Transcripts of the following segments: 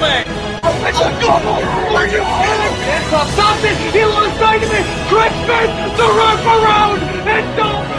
leg. It's a goal. Are you kidding me? Stop it. He lost sight of it. Christmas, the wraparound. It's over.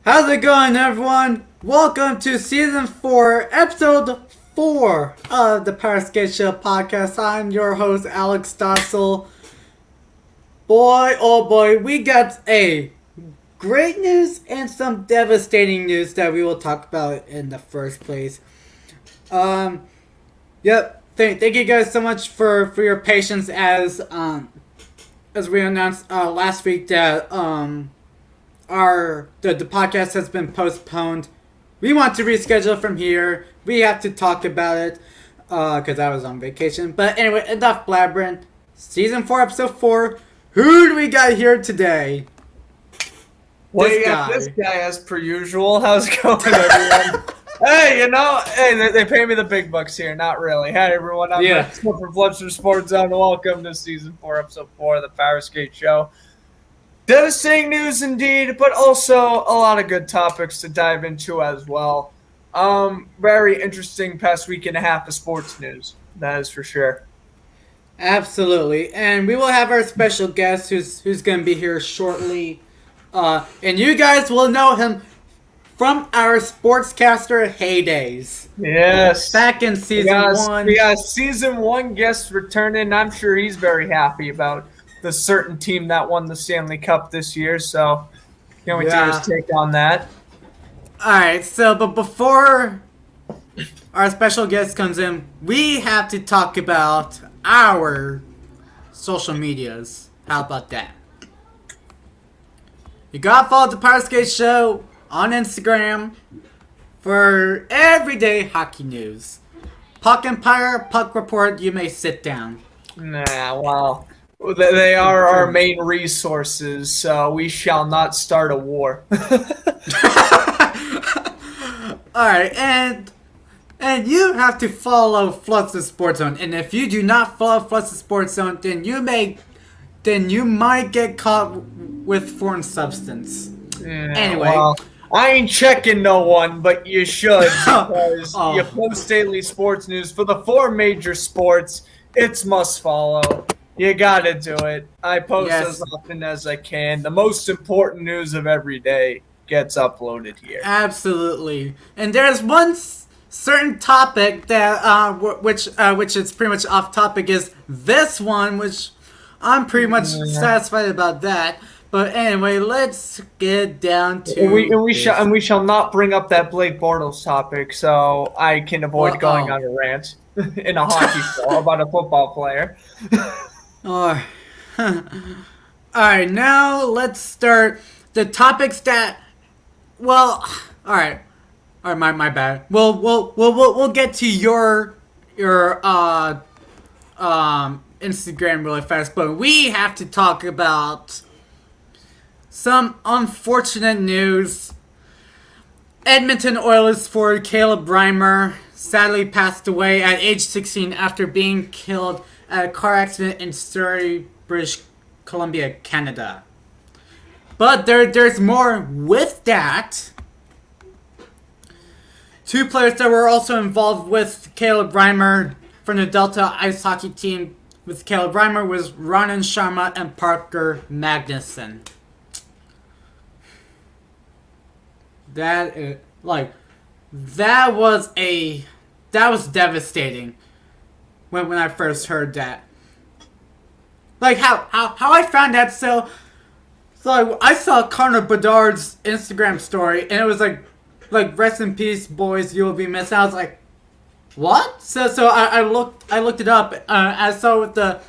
How's it going, everyone? Welcome to Season 4, Episode 4 of the Powerskateshow podcast. I'm your host, Alex Stossel. Boy, oh boy, we got a great news and some devastating news that we will talk about in the first place. Yep. Thank you guys so much for your patience as we announced last week that the podcast has been postponed. We want to reschedule from here. We have to talk about it because I was on vacation. But anyway, enough blabbering. Season 4, Episode 4. Who do we got here today? Well, you got this guy as per usual. How's it going, everyone? Hey, they pay me the big bucks here. Not really. Hey, everyone. I'm from Flipster Sports Zone. Welcome to Season 4, Episode 4 of the Powerskateshow. Devastating news indeed, but also a lot of good topics to dive into as well. Very interesting past week and a half of sports news. That is for sure. Absolutely. And we will have our special guest who's going to be here shortly. And you guys will know him from our sportscaster heydays. Yes. Back in Season 1. We got Season 1 guest returning. I'm sure he's very happy about the certain team that won the Stanley Cup this year, so can't wait to hear his take on that. Alright, but before our special guest comes in, we have to talk about our social medias. How about that? You gotta follow the Powerskateshow on Instagram for everyday hockey news. Puck Empire, Puck Report, you may sit down. Nah, well, they are our main resources, so we shall not start a war. Alright, and you have to follow Flux Sports Zone. And if you do not follow Flux Sports Zone, then you might get caught with foreign substance. Anyway. Well, I ain't checking no one, but you should, because you post daily sports news for the 4 major sports. It's must follow. You gotta do it. I post as often as I can. The most important news of every day gets uploaded here. Absolutely. And there's one certain topic that which is pretty much off topic is this one, which I'm pretty much satisfied about that. But anyway, let's get down to we shall not bring up that Blake Bortles topic, so I can avoid going on a rant in a hockey show about a football player. Alright, now let's start the topics that. Well, alright, my bad. We'll get to your Instagram really fast, but we have to talk about some unfortunate news. Edmonton Oilers forward Caleb Reimer sadly passed away at age 16 after being killed at a car accident in Surrey, British Columbia, Canada. But there's more with that. Two players that were also involved with Caleb Reimer from the Delta ice hockey team with Caleb Reimer was Ronan Sharma and Parker Magnuson. That was devastating when I first heard that. Like how I found that so I saw Connor Bedard's Instagram story and it was like rest in peace boys, you will be missed. I was like, what? So I looked it up. I saw with the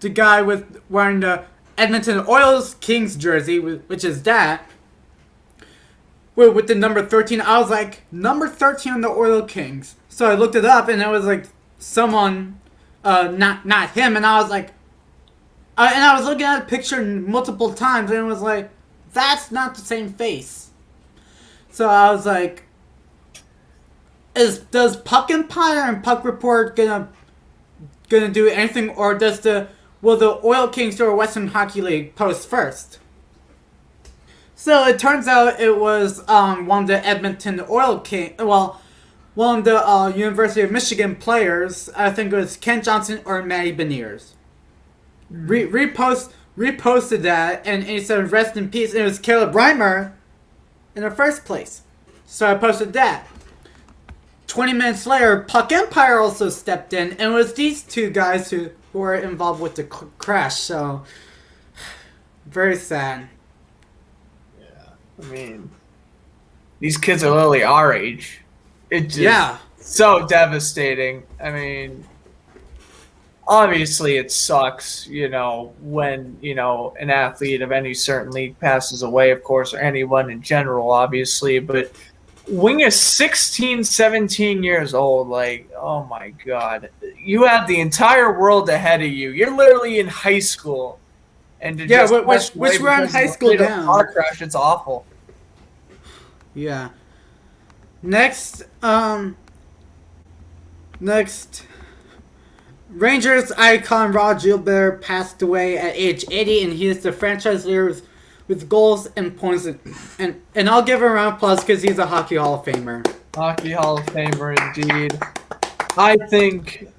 guy with wearing the Edmonton Oilers Kings jersey, which is that. With the number 13, I was like, number 13 on the Oilers Kings. So I looked it up and it was like someone, not him, and I was like, and I was looking at the picture multiple times and it was like, that's not the same face. So I was like, does Puck Empire and Puck Report gonna do anything, or will the Oil Kings or Western Hockey League post first? So it turns out it was one of the Edmonton Oil King, one of the University of Michigan players. I think it was Kent Johnson or Matty Beniers. Reposted that, and he said rest in peace. And it was Caleb Reimer in the first place. So I posted that. 20 minutes later, Puck Empire also stepped in, and it was these two guys who were involved with the crash. So very sad. I mean, these kids are literally our age. It's just so devastating. I mean, obviously it sucks, when, an athlete of any certain league passes away, of course, or anyone in general, obviously. But when you're 16, 17 years old, like, oh my God, you have the entire world ahead of you. You're literally in high school. And which we're in high school now. Car crash, it's awful. Yeah. Next, Rangers icon Rod Gilbert passed away at age 80, and he is the franchise leader with goals and points. And I'll give him a round of applause because he's a Hockey Hall of Famer. Hockey Hall of Famer, indeed. I think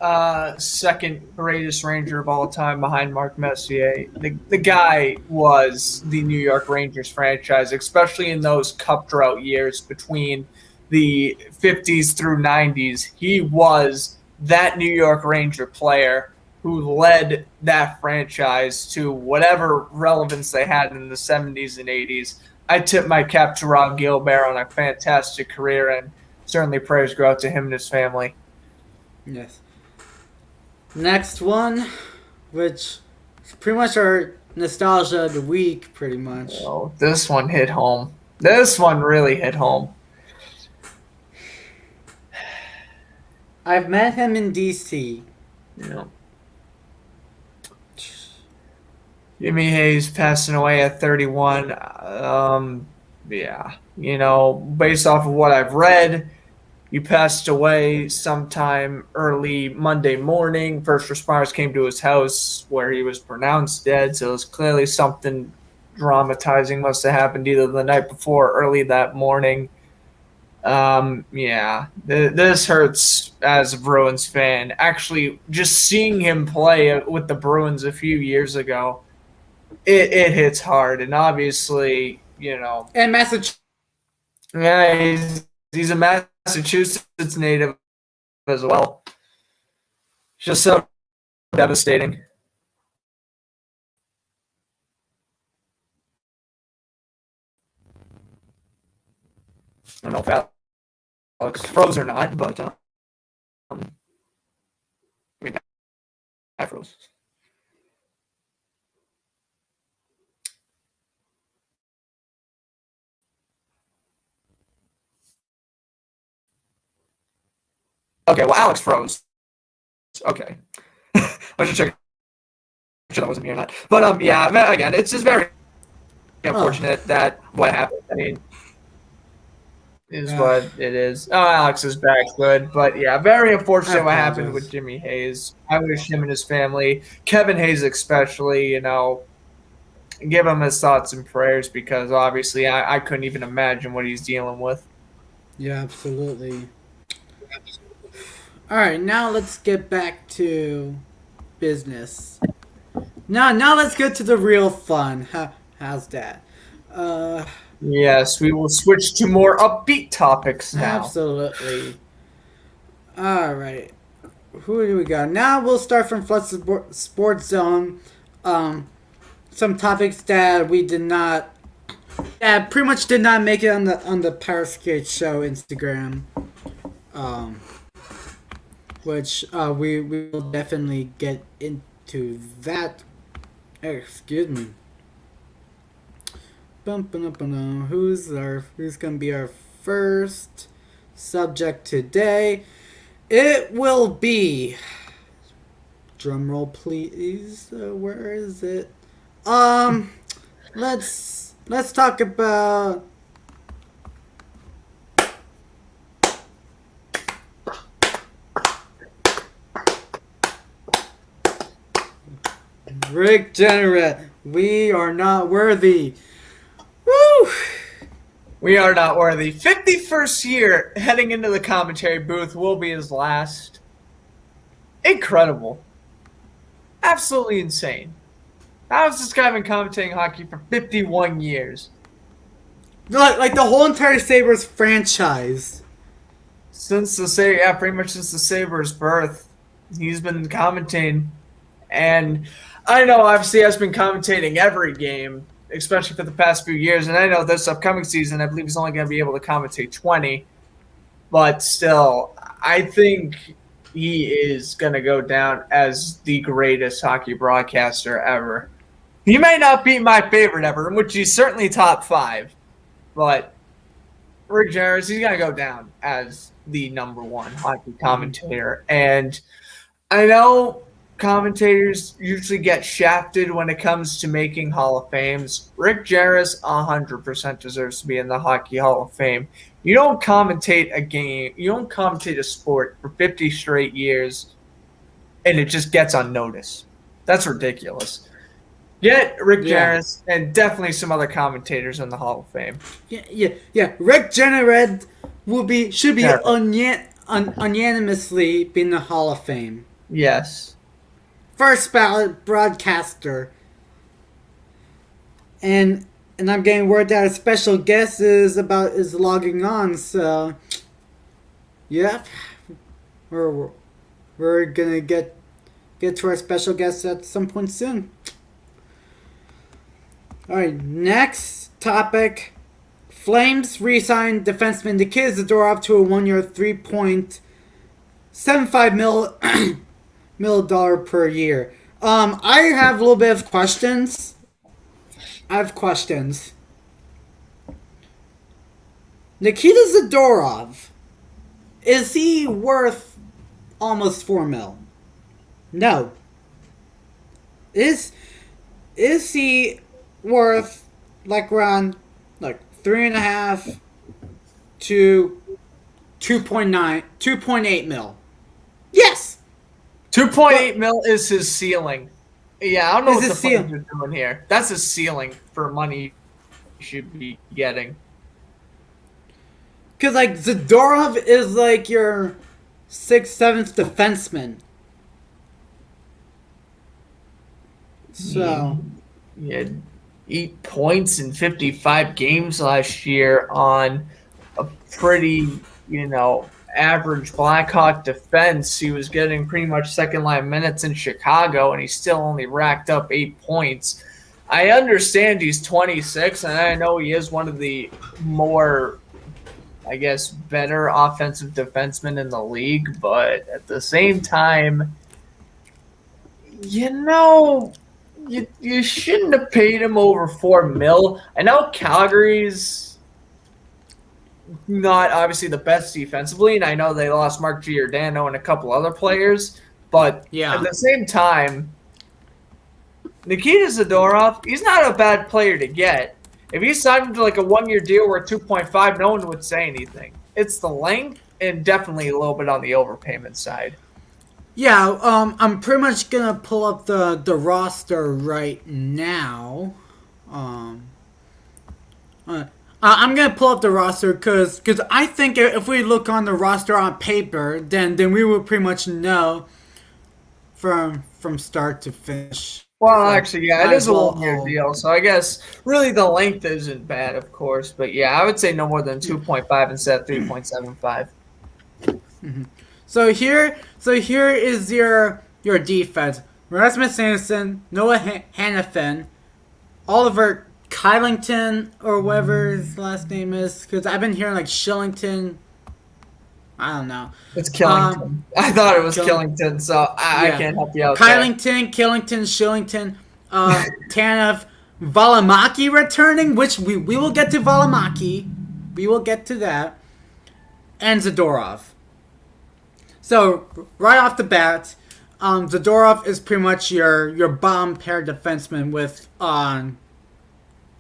second greatest Ranger of all time behind Mark Messier. The guy was the New York Rangers franchise, especially in those cup drought years between the 50s through 90s. He was that New York Ranger player who led that franchise to whatever relevance they had in the 70s and 80s. I tip my cap to Rob Gilbert on a fantastic career, and certainly prayers go out to him and his family. Yes. Next one, which is pretty much our nostalgia of the week, pretty much. Oh, this one hit home. This one really hit home. I've met him in D.C. Yeah. Jimmy Hayes passing away at 31. Based off of what I've read, he passed away sometime early Monday morning. First responders came to his house where he was pronounced dead, so it was clearly something dramatizing must have happened either the night before or early that morning. This hurts as a Bruins fan. Actually, just seeing him play with the Bruins a few years ago, it hits hard. And obviously, And Massachusetts. Yeah, he's a Massachusetts native as well. Just so devastating. I don't know if Alex froze or not, but I froze. Okay, well, Alex froze. Okay. I should check if that wasn't me or not. But, again, it's just very unfortunate that what happened. I mean, is what it is. Oh, Alex is back good. But, yeah, very unfortunate what happened with Jimmy Hayes. I wish him and his family, Kevin Hayes especially, give him his thoughts and prayers because obviously I couldn't even imagine what he's dealing with. Yeah, absolutely. All right, now let's get back to business. Now let's get to the real fun. How's that? Yes, we will switch to more upbeat topics now. Absolutely. All right. Who do we got? Now we'll start from Flux Sports Zone. Some topics that we did not, that pretty much did not make it on the Powerskateshow Instagram. Which we will definitely get into that. Excuse me. Who's gonna be our first subject today? It will be. Drum roll, please. Where is it? Let's talk about. Rick Generette, we are not worthy. Woo! We are not worthy. 51st year heading into the commentary booth will be his last. Incredible. Absolutely insane. How has this guy been commentating hockey for 51 years? Like the whole entire Sabres franchise. Pretty much since the Sabres' birth, he's been commentating. And I know, obviously, has been commentating every game, especially for the past few years. And I know this upcoming season, I believe he's only going to be able to commentate 20. But still, I think he is going to go down as the greatest hockey broadcaster ever. He may not be my favorite ever, which he's certainly top 5. But Rick Jarvis, he's going to go down as the number 1 hockey commentator. And I know commentators usually get shafted when it comes to making Hall of Fames. Rick Jarvis 100% deserves to be in the Hockey Hall of Fame. You don't commentate a game, you don't commentate a sport for 50 straight years, and it just gets unnoticed. That's ridiculous. Get Rick Jarvis and definitely some other commentators in the Hall of Fame. Yeah. Rick Generette should be unanimously be in the Hall of Fame. Yes. First ballot broadcaster. And I'm getting word that a special guest is logging on, so yep. We're gonna get to our special guest at some point soon. Alright, next topic. Flames re-signed defenseman Nikita Zadorov to a 1-year $3.75 million per year. I have a little bit of questions. Nikita Zadorov, is he worth almost $4 million? No. Is he worth around 3.5 to 2.8 mil? Yes. 2.8 mil is his ceiling. Yeah, I don't know what the ceiling you're doing here. That's his ceiling for money you should be getting. Because Zadorov is your 6th, 7th defenseman. So he had 8 points in 55 games last year on a pretty, average Blackhawk defense. He was getting pretty much second-line minutes in Chicago, and he still only racked up 8 points. I understand he's 26, and I know he is one of the more, better offensive defensemen in the league, but at the same time, you shouldn't have paid him over $4 million. I know Calgary's not obviously the best defensively, and I know they lost Mark Giordano and a couple other players, but at the same time, Nikita Zadorov, he's not a bad player to get. If you signed him to like a 1-year deal where 2.5, no one would say anything. It's the length and definitely a little bit on the overpayment side. Yeah, I'm pretty much gonna pull up the roster right now. I'm gonna pull up the roster because I think if we look on the roster on paper, then we will pretty much know from start to finish. Well, So, actually, yeah, it is a 1-year deal, so I guess really the length isn't bad, of course. But yeah, I would say no more than 2.5 instead of 3.75. So here is your defense: Rasmus Anderson, Noah Hannafin, Oliver Kylington, or whatever his last name is, because I've been hearing like Shillington. I don't know. It's Killington. I thought it was Killington, so I can't help you out Kylington, Killington, Shillington, Tanev, Valimaki returning, which we will get to Valimaki. We will get to that. And Zadorov. So, right off the bat, Zadorov is pretty much your bomb pair defenseman with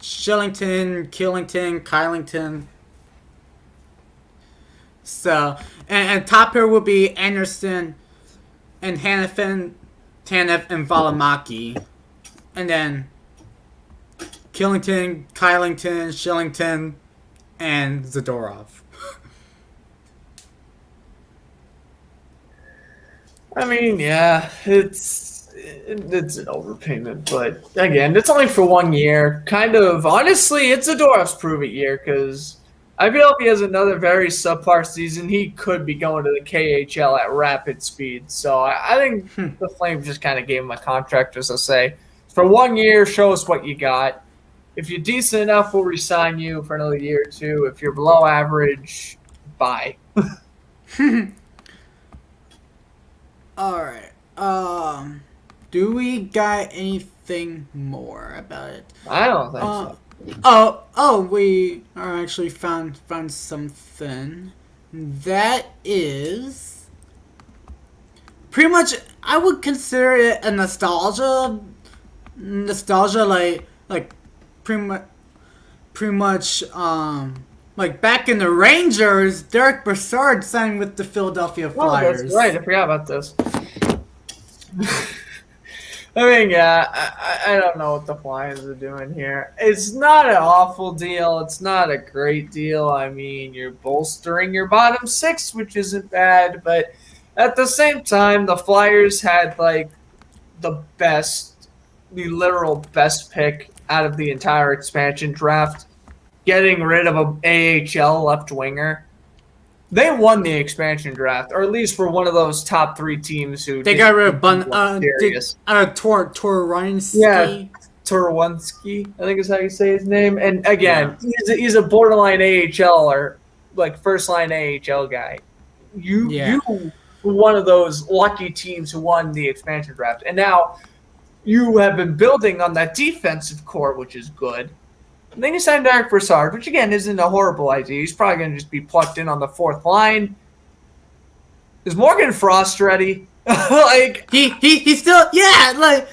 Shillington, Killington, Kylington. So, and top pair will be Anderson and Hannafin, Tanev, and Valimaki. And then Killington, Kylington, Shillington, and Zadorov. I mean, yeah, it's an overpayment, but again, it's only for 1 year. Kind of, honestly, it's Zadorov's prove-it year because I feel if he has another very subpar season, he could be going to the KHL at rapid speed. So I think the Flames just kind of gave him a contract, as I say. For 1 year, show us what you got. If you're decent enough, we'll re-sign you for another year or two. If you're below average, bye. Alright. Do we got anything more about it? I don't think so. We are actually found something. That is pretty much, I would consider it a nostalgia like pretty much like back in the Rangers, Derek Brassard signed with the Philadelphia Flyers. Oh, that's right. I forgot about this. I mean, yeah, I don't know what the Flyers are doing here. It's not an awful deal. It's not a great deal. I mean, you're bolstering your bottom six, which isn't bad. But at the same time, the Flyers had, like, the literal best pick out of the entire expansion draft, getting rid of an AHL left winger. They won the expansion draft, or at least were one of those top 3 teams who they got rid of Torwinski. Yeah, Torwinski, I think is how you say his name. And again, he's a borderline AHL or like first line AHL guy. You were one of those lucky teams who won the expansion draft, and now you have been building on that defensive core, which is good. And then you signed Derek Brassard, which again isn't a horrible idea. He's probably going to just be plucked in on the 4th line. Is Morgan Frost ready? Like he still I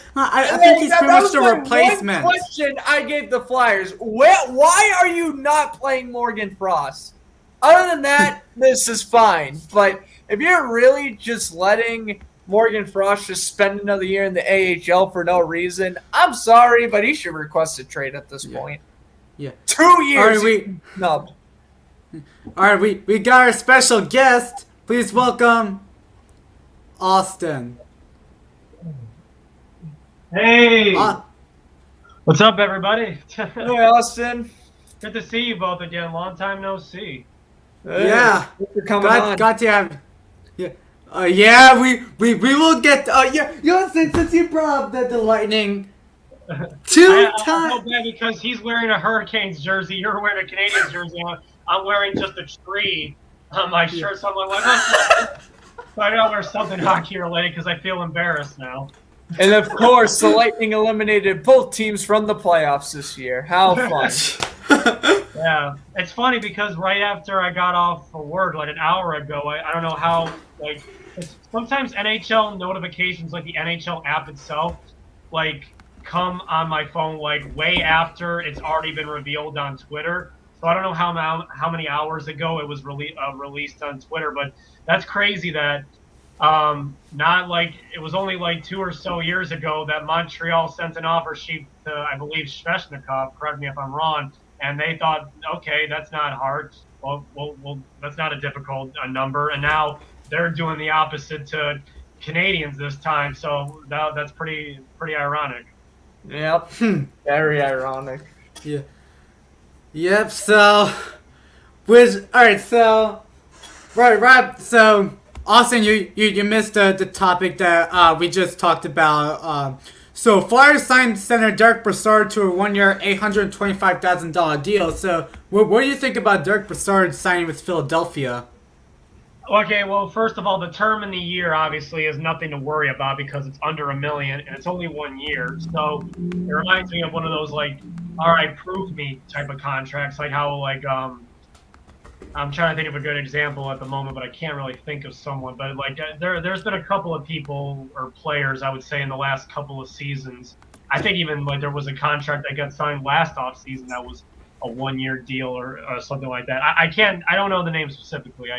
think he's pretty much the replacement. One question I gave the Flyers: why are you not playing Morgan Frost? Other than that, this is fine. But if you're really just letting Morgan Frost just spend another year in the AHL for no reason, I'm sorry, but he should request a trade at this point. Yeah. 2 years. All right, snubbed. All right, we got our special guest. Please welcome Austin. Hey. What's up, everybody? Hey, Austin. Good to see you both again. Long time no see. Hey, yeah. You're coming on. Got to have. Yeah. We will get. Since you brought up the Lightning. I feel bad because he's wearing a Hurricanes jersey. You're wearing a Canadiens jersey. I'm wearing just a tree on my shirt. So I'm like, so I gotta wear something hockey related because I feel embarrassed now. And of course, the Lightning eliminated both teams from the playoffs this year. How fun! Yeah, it's funny because right after I got off of work, like an hour ago, I don't know how. Sometimes NHL notifications, like the NHL app itself, come on my phone like way after it's already been revealed on Twitter. So I don't know how many hours ago it was released on Twitter, but that's crazy that not like it was only like 2 or so years ago that Montreal sent an offer sheet to, I believe, Svechnikov. Correct me if I'm wrong. And they thought, okay, that's not hard. Well, that's not a difficult number. And now they're doing the opposite to Canadians this time. So that's pretty ironic. Yep. Very ironic. Yeah. Yep. So, right. So, right. So, Austin, you missed the topic that we just talked about. So, Flyers signed center Derek Brassard to a 1-year, $825,000 deal. So, what do you think about Derek Brassard signing with Philadelphia? Okay, well, first of all, the term in the year obviously is nothing to worry about because it's under $1 million and it's only 1 year. So it reminds me of one of those like, all right, prove me type of contracts, like how like I'm trying to think of a good example at the moment, but I can't really think of someone. But like there's been a couple of people or players I would say in the last couple of seasons. I think even like there was a contract that got signed last offseason that was a 1-year deal or something like that. I don't know the name specifically.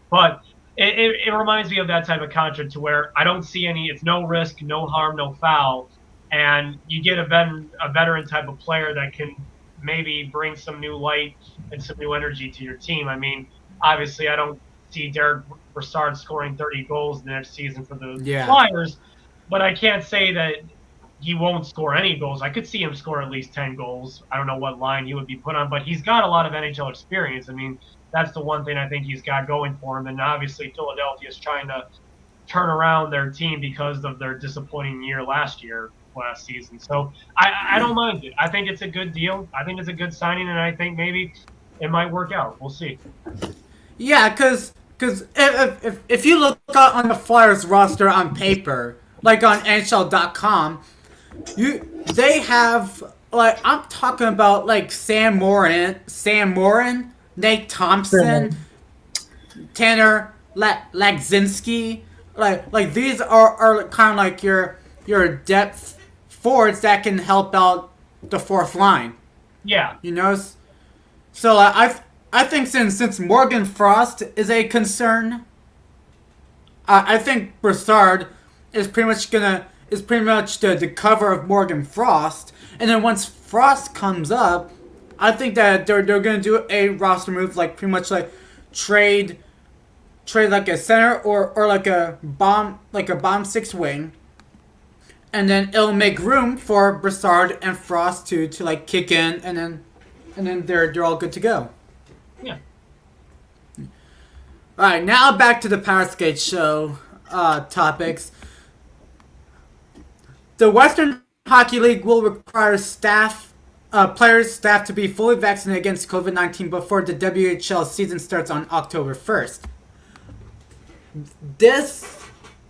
But it reminds me of that type of contract to where I don't see it's no risk, no harm, no foul. And you get a veteran type of player that can maybe bring some new light and some new energy to your team. I mean, obviously, I don't see Derek Brassard scoring 30 goals next season for the Flyers, but I can't say that he won't score any goals. I could see him score at least 10 goals. I don't know what line he would be put on, but he's got a lot of NHL experience. I mean, that's the one thing I think he's got going for him. And obviously Philadelphia is trying to turn around their team because of their disappointing year last season. So I don't mind it. I think it's a good deal. I think it's a good signing, and I think maybe it might work out. We'll see. Yeah, because if you look on the Flyers roster on paper, like on NHL.com, they have, like, I'm talking about like Sam Morin, Nate Thompson, Tanner Lagzinski, like these are kind of like your depth forwards that can help out the fourth line. Yeah, you know. So I think since Morgan Frost is a concern, I think Brassard is pretty much the cover of Morgan Frost, and then once Frost comes up, I think that they're gonna do a roster move, like pretty much like trade like a center or like a bomb 6 wing, and then it'll make room for Brassard and Frost to like kick in, and then they're all good to go. Yeah. All right, now back to the Powerskateshow topics. The Western Hockey League will require players' staff to be fully vaccinated against COVID-19 before the WHL season starts on October 1st. This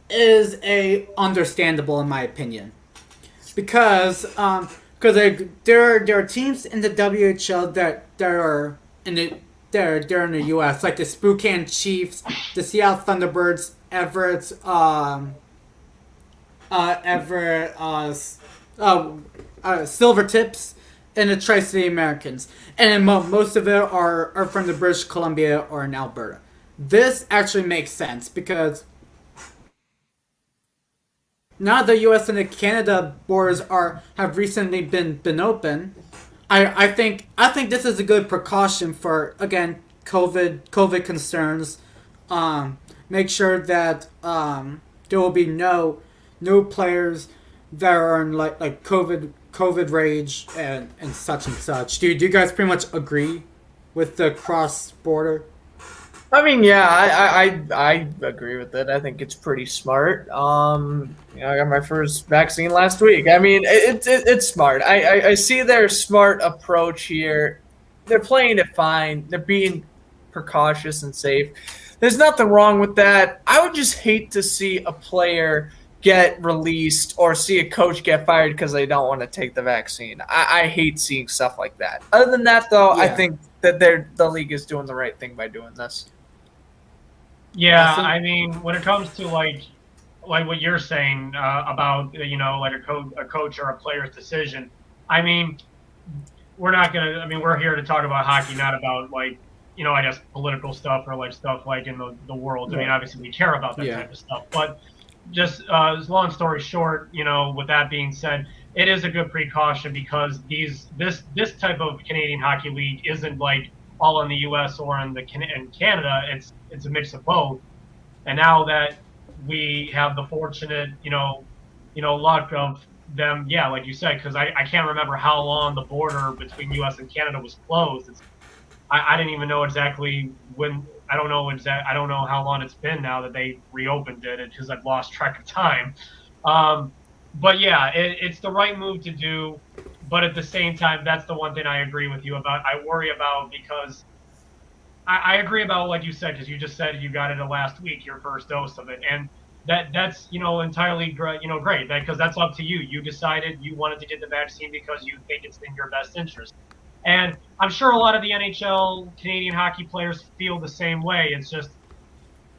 is understandable in my opinion, because there are teams in the WHL that are in the U.S. like the Spokane Chiefs, the Seattle Thunderbirds, Silvertips, and the Tri-City Americans, and most of it are from the British Columbia or in Alberta. This actually makes sense because now the U.S. and the Canada borders have recently been open. I think this is a good precaution for, again, COVID concerns. Make sure that there will be no players that are in like COVID rage and such. Do you guys pretty much agree with the cross border? I mean, yeah, I agree with it. I think it's pretty smart. I got my first vaccine last week. I mean, it's smart. I see their smart approach here. They're playing it fine. They're being precautious and safe. There's nothing wrong with that. I would just hate to see a player get released or see a coach get fired because they don't want to take the vaccine. I hate seeing stuff like that. Other than that, though, yeah. I think that the league is doing the right thing by doing this. Yeah, I mean, when it comes to like like what you're saying about like a coach or a player's decision. I mean, we're not gonna. I mean, we're here to talk about hockey, not about like I guess political stuff or like stuff like in the world. I mean, obviously we care about that type of stuff, but just long story short, with that being said, it is a good precaution because this type of Canadian Hockey League isn't like all in the U.S. or in Canada. It's a mix of both. And now that we have the fortunate, luck of them, yeah, like you said, because I can't remember how long the border between U.S. and Canada was closed. I didn't even know exactly when. I don't know how long it's been now that they reopened it because I've lost track of time. But yeah, it's the right move to do. But at the same time, that's the one thing I agree with you about. I worry about because I agree about what you said because you just said you got it last week, your first dose of it, and that's entirely great. Great because that's up to you. You decided you wanted to get the vaccine because you think it's in your best interest. And I'm sure a lot of the NHL Canadian hockey players feel the same way. It's just,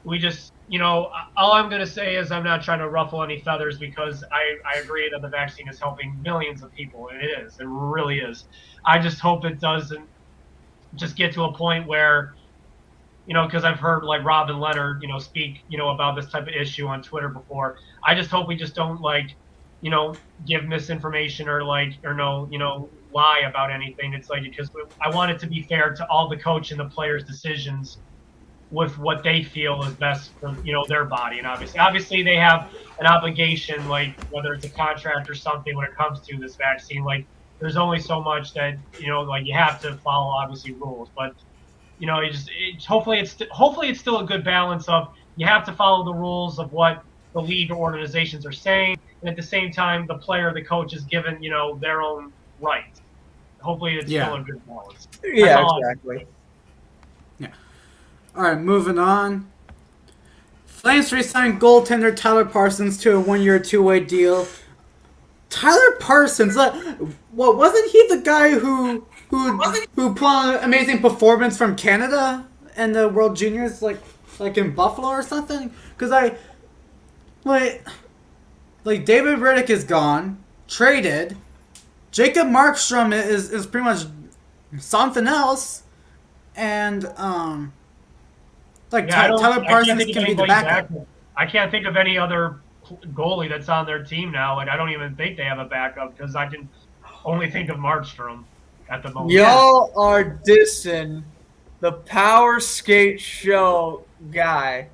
all I'm going to say is I'm not trying to ruffle any feathers because I agree that the vaccine is helping millions of people. And it is. It really is. I just hope it doesn't just get to a point where, because I've heard like Rob and Leonard, speak, about this type of issue on Twitter before. I just hope we just don't give misinformation or lie about anything. It's like because I want it to be fair to all the coach and the players' decisions with what they feel is best for their body. And obviously they have an obligation, like whether it's a contract or something when it comes to this vaccine. Like there's only so much that like you have to follow obviously rules, but hopefully it's still a good balance of you have to follow the rules of what the league or organizations are saying, and at the same time the player or the coach is given their own rights. Hopefully it's still a good balance. Yeah, exactly. Yeah. All right, moving on. Flames re-signed goaltender Tyler Parsons to a 1-year, 2-way deal. Tyler Parsons, wasn't he the guy who put on an amazing performance from Canada in the World Juniors, like in Buffalo or something? Because David Riddick is gone, traded. Jacob Markstrom is pretty much something else, and Tyler Parsons can be the backup. I can't think of any other goalie that's on their team now, and I don't even think they have a backup because I can only think of Markstrom at the moment. Y'all are dissing the Powerskateshow guy,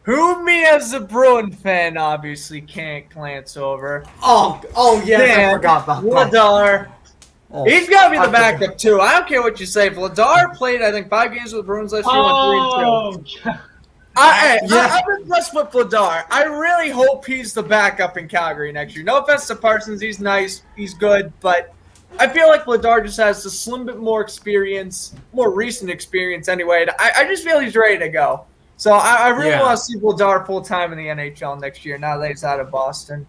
who me as a Bruin fan obviously can't glance over. Oh yes, I forgot about Vladar. He's got to be the backup too. I don't care what you say. Vladar played, I think, 5 games with the Bruins last year. Went 3-2. I'm impressed with Vladar. I really hope he's the backup in Calgary next year. No offense to Parsons, he's nice, he's good, but I feel like Vladar just has a slim bit more experience, more recent experience anyway. I just feel he's ready to go. So I really want to see Vladar full-time in the NHL next year now that he's out of Boston.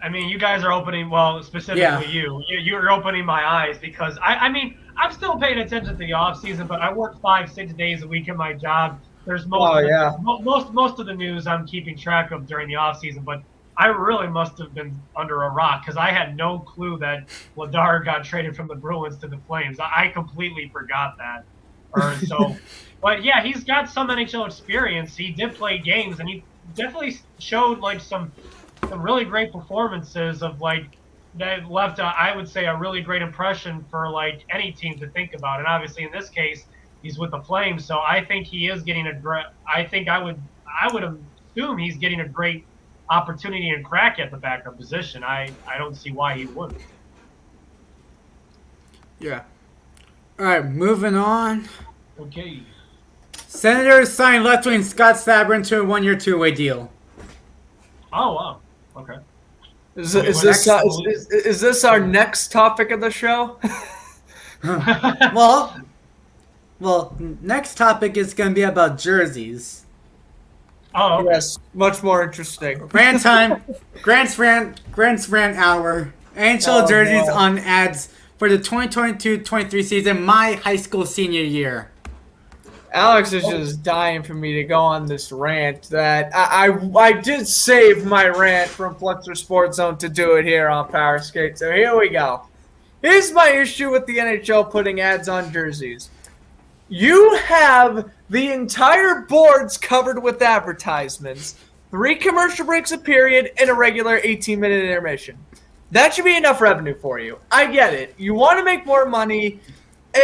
I mean, you guys are opening, specifically you're opening my eyes because, I'm still paying attention to the off-season, but I work 5-6 days a week in my job. There's most of the news I'm keeping track of during the off-season, but I really must have been under a rock because I had no clue that Vladar got traded from the Bruins to the Flames. I completely forgot that. But yeah, he's got some NHL experience. He did play games, and he definitely showed some really great performances of that left I would say a really great impression for any team to think about. And obviously in this case, he's with the Flames, so I think he is getting I would assume he's getting a great opportunity and crack at the backup position. I don't see why he wouldn't. Yeah. All right, moving on. Okay. Senators signed left wing Scott Sabrin to a 1-year, 2-way deal. Oh wow. Okay. Is this our next topic of the show? Well, next topic is going to be about jerseys. Oh, okay. Yes, much more interesting. Rant time. Grant's rant hour. NHL jerseys on ads for the 2022-23 season, my high school senior year. Alex is just dying for me to go on this rant that I did save my rant from Flexor Sports Zone to do it here on Powerskate. So here we go. Here's my issue with the NHL putting ads on jerseys. You have the entire boards covered with advertisements, 3 commercial breaks a period, and a regular 18-minute intermission. That should be enough revenue for you. I get it. You want to make more money.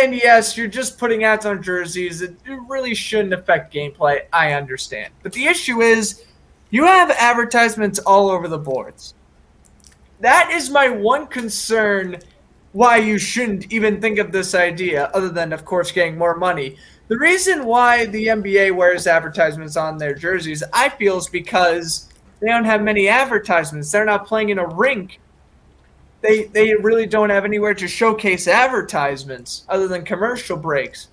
And yes, you're just putting ads on jerseys. It really shouldn't affect gameplay. I understand. But the issue is you have advertisements all over the boards. That is my one concern why you shouldn't even think of this idea, other than, of course, getting more money. The reason why the NBA wears advertisements on their jerseys, I feel, is because they don't have many advertisements. They're not playing in a rink. They really don't have anywhere to showcase advertisements other than commercial breaks.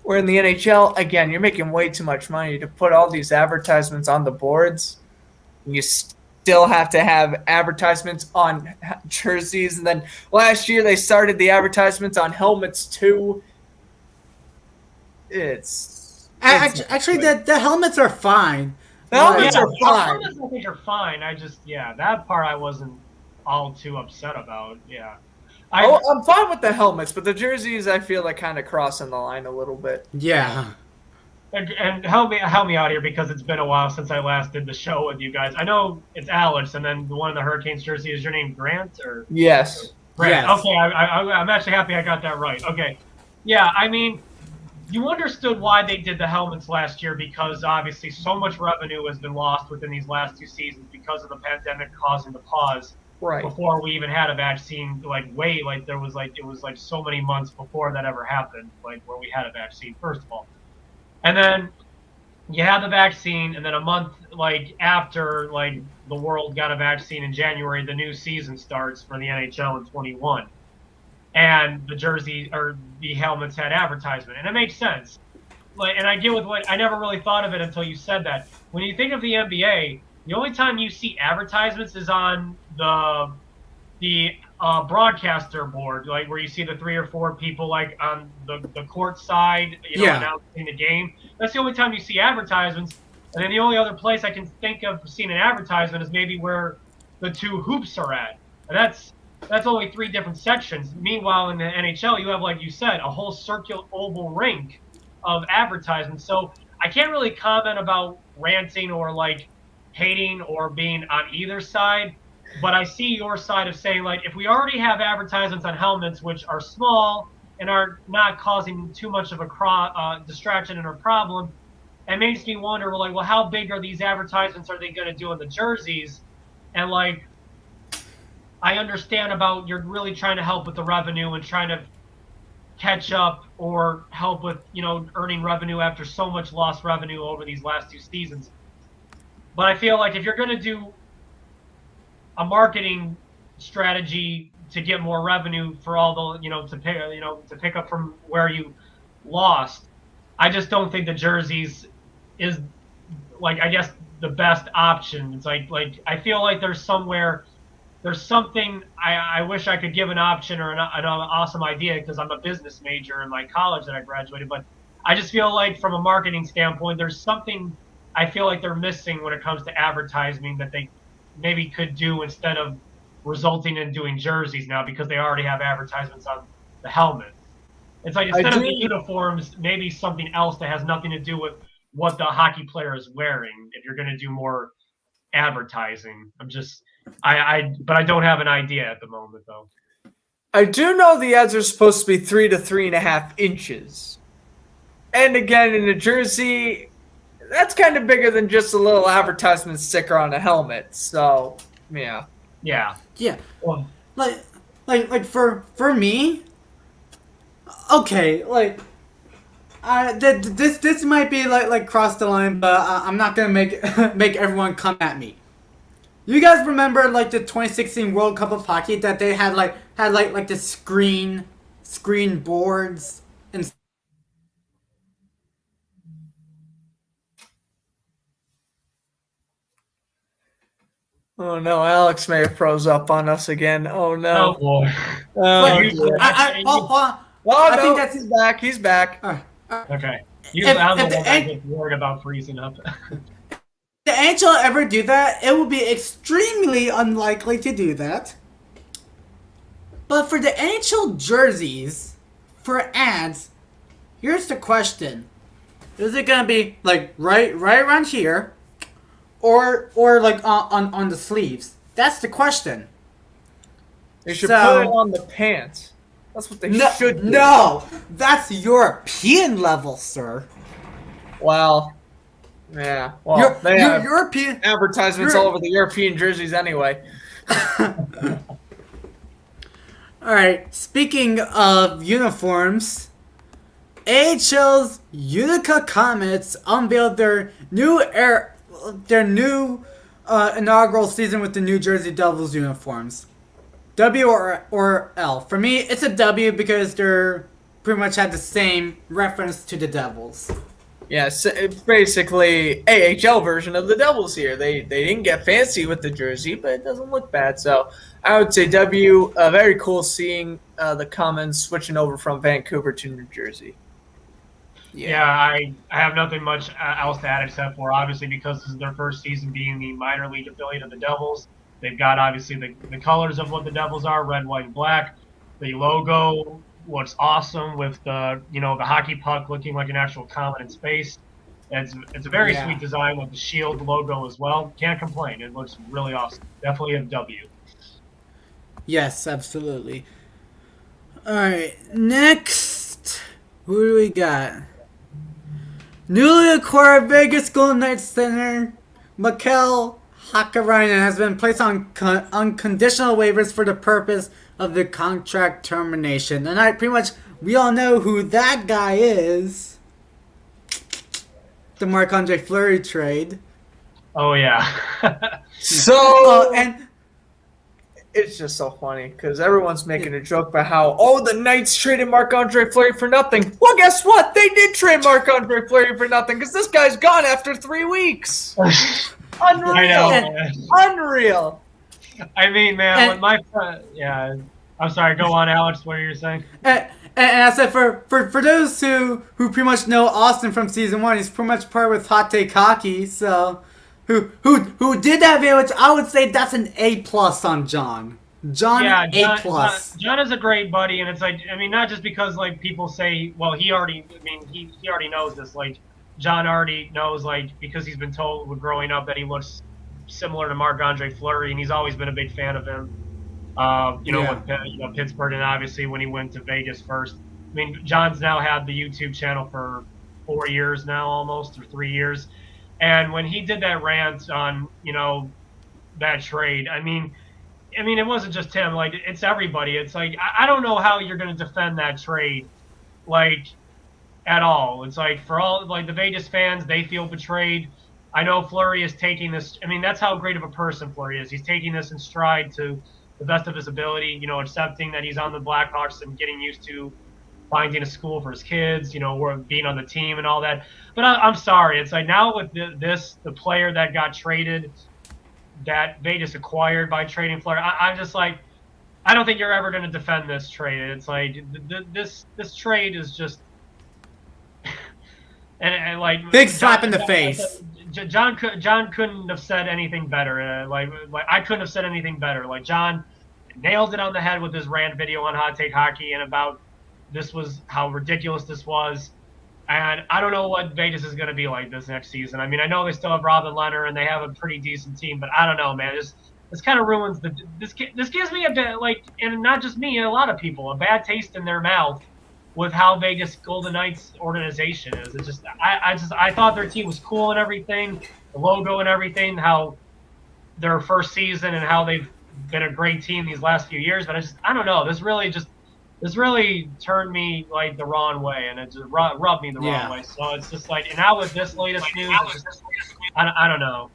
Where in the NHL, again, you're making way too much money to put all these advertisements on the boards. You still have to have advertisements on jerseys. And then last year they started the advertisements on helmets too. Actually, the helmets are fine. The helmets are fine. Helmets I think are fine. That part I wasn't all too upset about. Yeah. I'm fine with the helmets, but the jerseys I feel like kind of crossing the line a little bit. Yeah. And help me out here because it's been a while since I last did the show with you guys. I know it's Alex, and then the one in the Hurricanes jersey is your name Grant or yes. Grant. Yes. Okay, I'm actually happy I got that right. Okay, yeah, I mean, you understood why they did the helmets last year because obviously so much revenue has been lost within these last 2 seasons because of the pandemic causing the pause. Right. Before we even had a vaccine, it was so many months before that ever happened, where we had a vaccine, first of all. And then you had the vaccine, and then a month, after, the world got a vaccine in January, the new season starts for the NHL in 21. And the jersey, or the helmets had advertisement, and it makes sense. And I get I never really thought of it until you said that. When you think of the NBA, the only time you see advertisements is on the broadcaster board, where you see the 3 or 4 people on the court side, announcing the game. That's the only time you see advertisements. And then the only other place I can think of seeing an advertisement is maybe where the 2 hoops are at. And that's only 3 different sections. Meanwhile, in the NHL, you have, like you said, a whole circular oval rink of advertisements. So I can't really comment about ranting or hating or being on either side, but I see your side of saying if we already have advertisements on helmets which are small and are not causing too much of a distraction and a problem, it makes me wonder well how big are these advertisements are they going to do in the jerseys? And I understand about you're really trying to help with the revenue and trying to catch up or help with earning revenue after so much lost revenue over these last 2 seasons. But I feel if you're going to do a marketing strategy to get more revenue for all the to pick up from where you lost, I just don't think the jerseys is I guess the best option. It's I feel there's something I wish I could give an option or an awesome idea because I'm a business major in my college that I graduated, but I just feel from a marketing standpoint there's something I feel they're missing when it comes to advertising that they maybe could do instead of resulting in doing jerseys now because they already have advertisements on the helmets. It's instead of the uniforms, maybe something else that has nothing to do with what the hockey player is wearing if you're going to do more advertising. But I don't have an idea at the moment, though. I do know the ads are supposed to be 3 to 3.5 inches. And again, in a jersey, that's kind of bigger than just a little advertisement sticker on a helmet. So, yeah. Yeah. Yeah. Well, for me, okay, this might be cross the line, but I'm not gonna make everyone come at me. You guys remember the 2016 World Cup of Hockey that they had the screen boards and. Oh no, Alex may have froze up on us again. Oh no. Oh boy. I think that's he's back. He's back. Okay. Usually, I'm the one that gets worried about freezing up. The NHL ever do that, it would be extremely unlikely to do that. But for the NHL jerseys, for ads, here's the question: is it gonna be like right around here, or like on the sleeves? That's the question. They should put it on the pants. That's what they should do. No, that's European level, sir. Well. Yeah, well, they have European advertisements all over the European jerseys anyway. All right, speaking of uniforms, AHL's Utica Comets unveiled their new inaugural season with the New Jersey Devils uniforms. W or L? For me, it's a W because they're pretty much had the same reference to the Devils. Yes, it's basically AHL version of the Devils here. They didn't get fancy with the jersey, but it doesn't look bad. So I would say W. Very cool seeing the Commons switching over from Vancouver to New Jersey. Yeah, I have nothing much else to add except for obviously because this is their first season being the minor league affiliate of the Devils. They've got obviously the colors of what the Devils are, red, white, and black. The logo looks awesome with the the hockey puck looking like an actual comet in space. It's a very sweet design with the shield logo as well. Can't complain. It looks really awesome. Definitely a W. Yes, absolutely. All right, next, who do we got? Newly acquired Vegas Golden Knights center Mikael Hakkarainen has been placed on unconditional waivers for the purpose of the contract termination. And we all know who that guy is. The Marc-Andre Fleury trade. Oh, yeah. And it's just so funny because everyone's making a joke about how, the Knights traded Marc-Andre Fleury for nothing. Well, guess what? They did trade Marc-Andre Fleury for nothing because this guy's gone after 3 weeks. Unreal. I know. Unreal. I mean, man, when my friend, I'm sorry. Go on, Alex. What are you saying? And I said for those who pretty much know Austin from season 1, he's pretty much part with Hot Take Hockey. So who did that video? Which I would say that's an A+ on John. John A+. John is a great buddy, and it's like not just because like people say, well, he already knows this. Like John already knows because he's been told growing up that he looks similar to Marc-Andre Fleury, and he's always been a big fan of him. With Pittsburgh, and obviously when he went to Vegas first. I mean, John's now had the YouTube channel for 4 years now, almost, or 3 years. And when he did that rant on, that trade, I mean, it wasn't just him. Like, it's everybody. It's like, I don't know how you're going to defend that trade, at all. It's like, for all, the Vegas fans, they feel betrayed. I know Fleury is taking this. I mean, that's how great of a person Fleury is. He's taking this in stride to the best of his ability, accepting that he's on the Blackhawks and getting used to finding a school for his kids, or being on the team and all that. But I'm sorry. It's like now with the player that got traded, that Vegas acquired by trading Fleury, I'm just like, I don't think you're ever going to defend this trade. It's like this trade is just and like big slap in the face. John couldn't have said anything better. I couldn't have said anything better. Like John nailed it on the head with his rant video on Hot Take Hockey and about this was how ridiculous this was. And I don't know what Vegas is going to be like this next season. I mean, I know they still have Robin Leonard and they have a pretty decent team, but I don't know, man. This kind of ruins this gives me a bit and not just me, a lot of people, a bad taste in their mouth with how Vegas Golden Knights organization is. It's just I thought their team was cool and everything, the logo and everything, how their first season and how they've been a great team these last few years. But I don't know. This really turned me the wrong way, and it just rubbed me the wrong way. So it's just and now with this latest news, I don't know.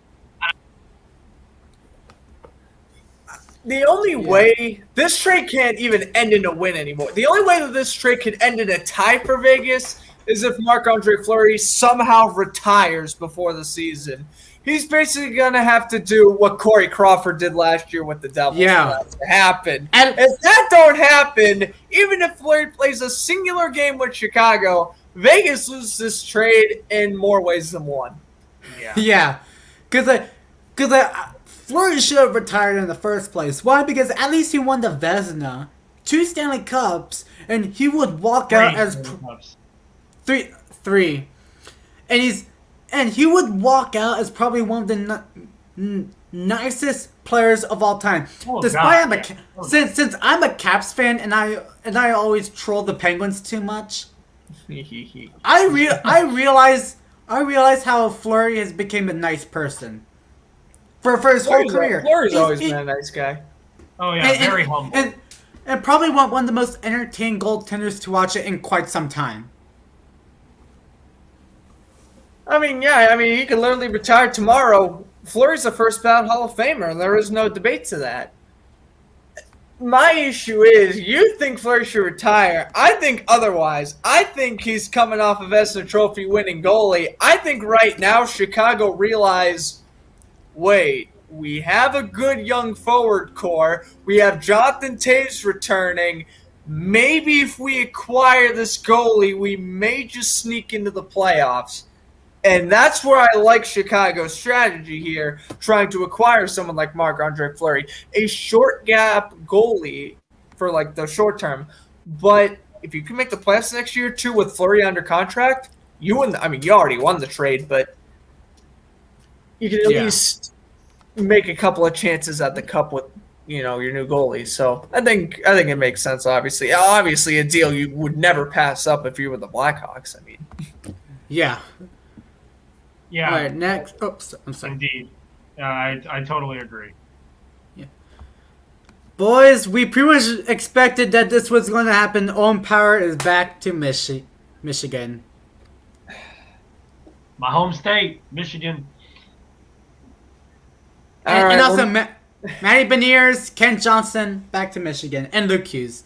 The only way this trade can't even end in a win anymore. The only way that this trade could end in a tie for Vegas is if Marc-Andre Fleury somehow retires before the season. He's basically going to have to do what Corey Crawford did last year with the Devils for that to happen. And if that don't happen, even if Fleury plays a singular game with Chicago, Vegas loses this trade in more ways than one. Yeah. Because Fleury should have retired in the first place. Why? Because at least he won the Vezina, 2 Stanley Cups, and he would walk out as three. And he would walk out as probably one of the nicest players of all time. Despite since I'm a Caps fan and I always troll the Penguins too much. I realize how Fleury has become a nice person for his whole career. Fleury's always been a nice guy. Oh yeah, very humble. And probably one of the most entertaining goaltenders to watch it in quite some time. I mean, he could literally retire tomorrow. Fleury's a first-ballot Hall of Famer, and there is no debate to that. My issue is, you think Fleury should retire. I think otherwise. I think he's coming off a Vezina Trophy winning goalie. I think right now Chicago realize, wait, we have a good young forward core. We have Jonathan Toews returning. Maybe if we acquire this goalie, we may just sneak into the playoffs. And that's where I like Chicago's strategy here, trying to acquire someone like Marc-Andre Fleury, a short gap goalie for like the short term. But if you can make the playoffs next year too with Fleury under contract, you win. You already won the trade, but you can at least make a couple of chances at the cup with your new goalie. So I think it makes sense. Obviously a deal you would never pass up if you were the Blackhawks. Yeah. Yeah. All right, next. Oh, I'm sorry. Indeed. I totally agree. Yeah. Boys, we pretty much expected that this was going to happen. Owen Power is back to Michigan. My home state, Michigan. And also Matty Beniers, Kent Johnson, back to Michigan, and Luke Hughes.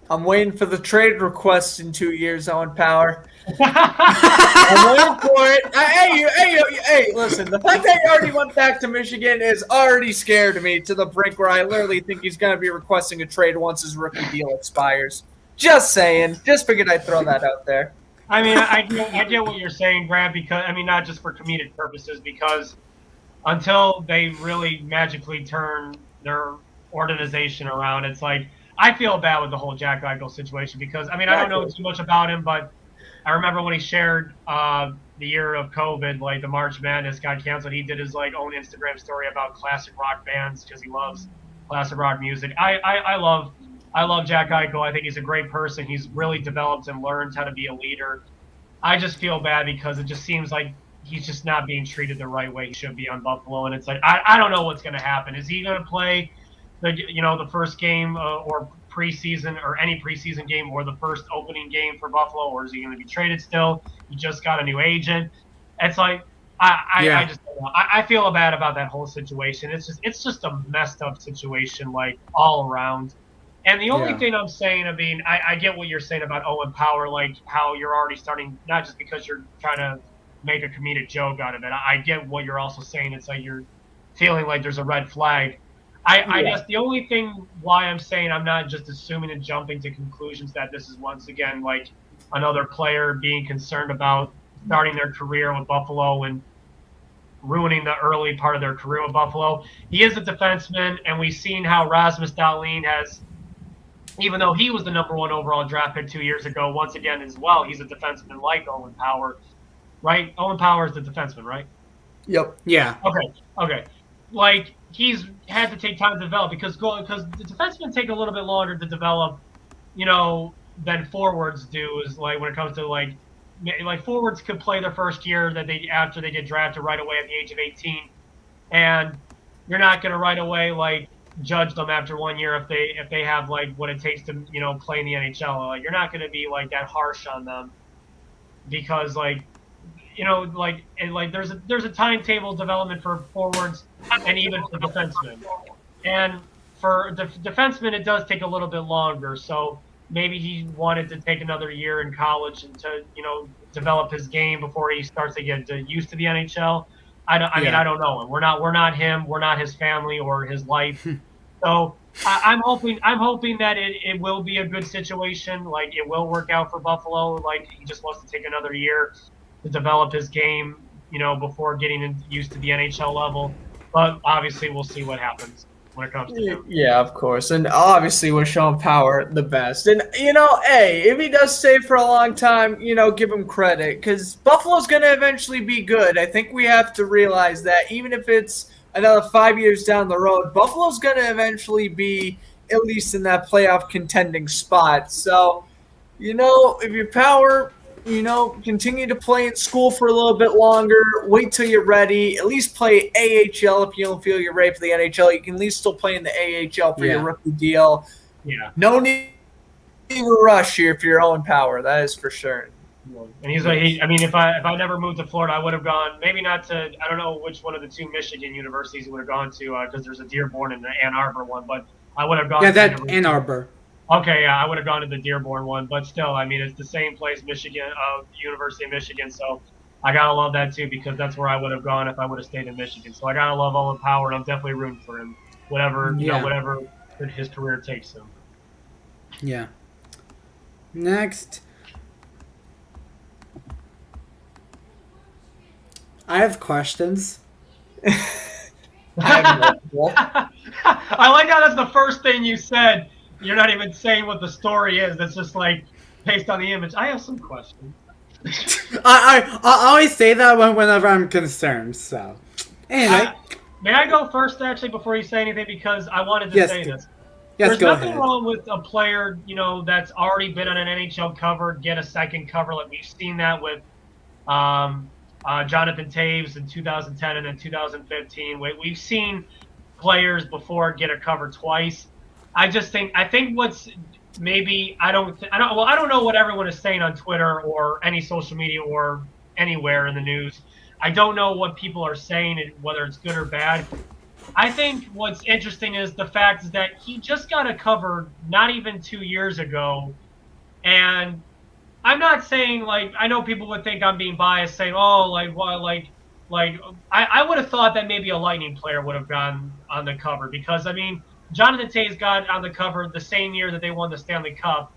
I'm waiting for the trade request in 2 years, Owen Power. I'm waiting for it. Hey, listen, the fact that he already went back to Michigan is already scared me to the brink where I literally think he's going to be requesting a trade once his rookie deal expires. Just saying. Just figured I'd throw that out there. I get what you're saying, Brad, because, not just for comedic purposes, because until they really magically turn their organization around, it's like, I feel bad with the whole Jack Eichel situation because, I don't know too much about him, but I remember when he shared the year of COVID, like the March Madness got canceled, he did his own Instagram story about classic rock bands because he loves classic rock music. I love Jack Eichel. I think he's a great person. He's really developed and learned how to be a leader. I just feel bad because it just seems like he's just not being treated the right way he should be on Buffalo, and it's like I don't know what's going to happen. Is he going to play the first game or preseason or any preseason game or the first opening game for Buffalo, or is he going to be traded still? He just got a new agent. It's like I just don't know. I feel bad about that whole situation. It's just a messed up situation, like all around. And the only thing I'm saying, I get what you're saying about Owen Power, like how you're already starting, not just because you're trying to make a comedic joke out of it. I get what you're also saying. It's like you're feeling like there's a red flag. I guess the only thing why I'm saying I'm not just assuming and jumping to conclusions that this is once again like another player being concerned about starting their career with Buffalo and ruining the early part of their career with Buffalo. He is a defenseman, and we've seen how Rasmus Dahlin has, even though he was the number 1 overall draft pick 2 years ago, once again as well, he's a defenseman like Owen Power, right? Owen Power is the defenseman, right? Yep. Yeah. Okay. Like, he's had to take time to develop because the defensemen take a little bit longer to develop, than forwards do. Is like when it comes to like forwards could play their first year after they get drafted right away at the age of 18, and you're not going to right away like judge them after 1 year if they have like what it takes to play in the NHL. Like you're not going to be like that harsh on them because there's a timetable development for forwards and even for defensemen. And for defensemen, it does take a little bit longer. So maybe he wanted to take another year in college and to, develop his game before he starts to get used to the NHL. I don't know. We're not him. We're not his family or his life. So I'm hoping that it will be a good situation. Like it will work out for Buffalo. Like he just wants to take another year to develop his game, before getting used to the NHL level. But obviously, we'll see what happens when it comes to him. Yeah, of course. And obviously we're showing Power the best. And, hey, if he does stay for a long time, give him credit. Because Buffalo's going to eventually be good. I think we have to realize that even if it's another 5 years down the road, Buffalo's going to eventually be at least in that playoff contending spot. So, if you're Power, continue to play in school for a little bit longer. Wait till you're ready. At least play AHL if you don't feel you're ready for the NHL. You can at least still play in the AHL for your rookie deal. Yeah. No need to rush here if you're Owen Power. That is for sure. And he's like, if I never moved to Florida, I would have gone. Maybe not to. I don't know which one of the two Michigan universities he would have gone to because there's a Dearborn and the Ann Arbor one. But I would have gone. Yeah, that Ann Arbor. Okay, yeah, I would have gone to the Dearborn one, but still, it's the same place, Michigan, University of Michigan. So I gotta love that too because that's where I would have gone if I would have stayed in Michigan. So I gotta love Owen Power, and I'm definitely rooting for him, whatever his career takes him. Yeah. Next, I have questions. I like how that's the first thing you said. You're not even saying what the story is. That's just like based on the image. I have some questions. I always say that whenever I'm concerned. So, anyway, may I go first actually before you say anything because I wanted to say this. Yes, There's go nothing ahead. wrong with a player that's already been on an NHL cover get a second cover. Like we've seen that with Jonathan Taves in 2010 and then 2015. We've seen players before get a cover twice. I think what's maybe I don't know what everyone is saying on Twitter or any social media or anywhere in the news. I don't know what people are saying, whether it's good or bad. I think what's interesting is the fact is that he just got a cover not even 2 years ago, and I'm not saying like I know people would think I'm being biased, saying I would have thought that maybe a Lightning player would have gone on the cover because Jonathan Taves got on the cover the same year that they won the Stanley Cup.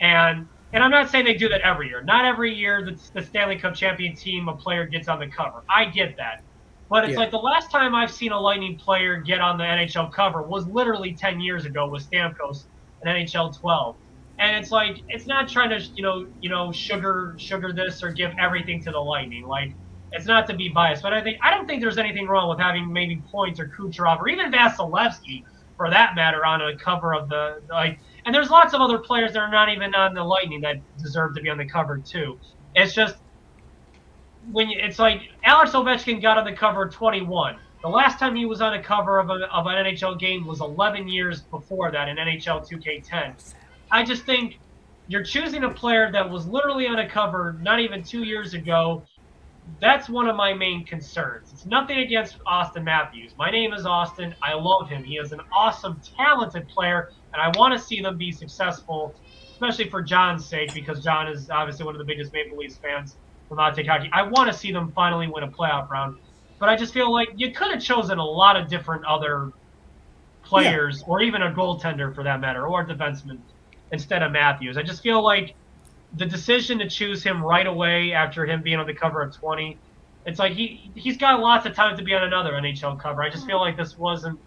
And I'm not saying they do that every year. Not every year the Stanley Cup champion team, a player gets on the cover. I get that. But it's like the last time I've seen a Lightning player get on the NHL cover was literally 10 years ago with Stamkos in NHL 12. And it's like, it's not trying to, sugar this or give everything to the Lightning. Like, it's not to be biased. But I don't think there's anything wrong with having maybe Points or Kucherov or even Vasilevsky for that matter, on a cover of and there's lots of other players that are not even on the Lightning that deserve to be on the cover too. It's just it's like Alex Ovechkin got on the cover at 21. The last time he was on a cover of an NHL game was 11 years before that in NHL 2K10. I just think you're choosing a player that was literally on a cover not even 2 years ago. That's one of my main concerns. It's nothing against Austin Matthews. My name is Austin. I love him. He is an awesome, talented player, and I want to see them be successful, especially for John's sake, because John is obviously one of the biggest Maple Leafs fans from Monte Hockey. I want to see them finally win a playoff round, but I just feel like you could have chosen a lot of different other players, or even a goaltender for that matter, or a defenseman instead of Matthews. I just feel like the decision to choose him right away after him being on the cover of 20, it's like he's got lots of time to be on another NHL cover. I just feel like this wasn't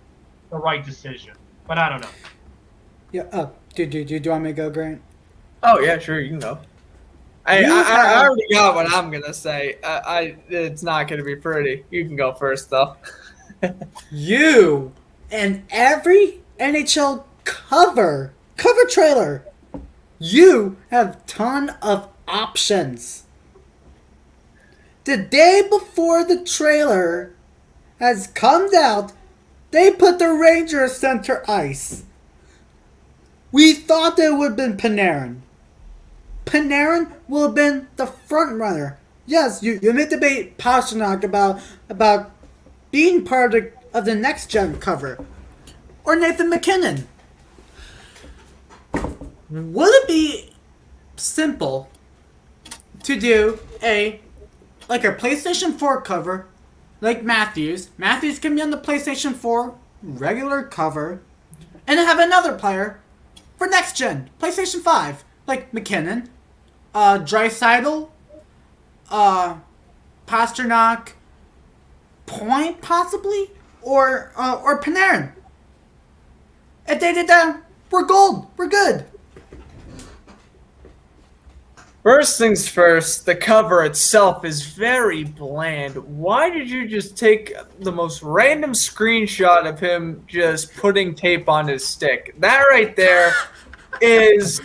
the right decision, but I don't know. Yeah. Do you want me to go, Grant? Oh yeah, sure, you can go. I already got what I'm gonna say. It's not gonna be pretty. You can go first though. You and every NHL cover trailer. You have ton of options. The day before the trailer has come out, they put the Rangers center ice. We thought it would have been Panarin. Panarin will have been the front runner. Yes, you may debate Pasternak about being part of the next gen cover. Or Nathan McKinnon. Would it be simple to do a PlayStation 4 cover like Matthews? Matthews can be on the PlayStation 4 regular cover, and then have another player for next gen, PlayStation 5, like McKinnon, Draisaitl, Pasternak, Point possibly, or Panarin. If they did that, we're gold. We're good. First things first, the cover itself is very bland. Why did you just take the most random screenshot of him just putting tape on his stick? That right there is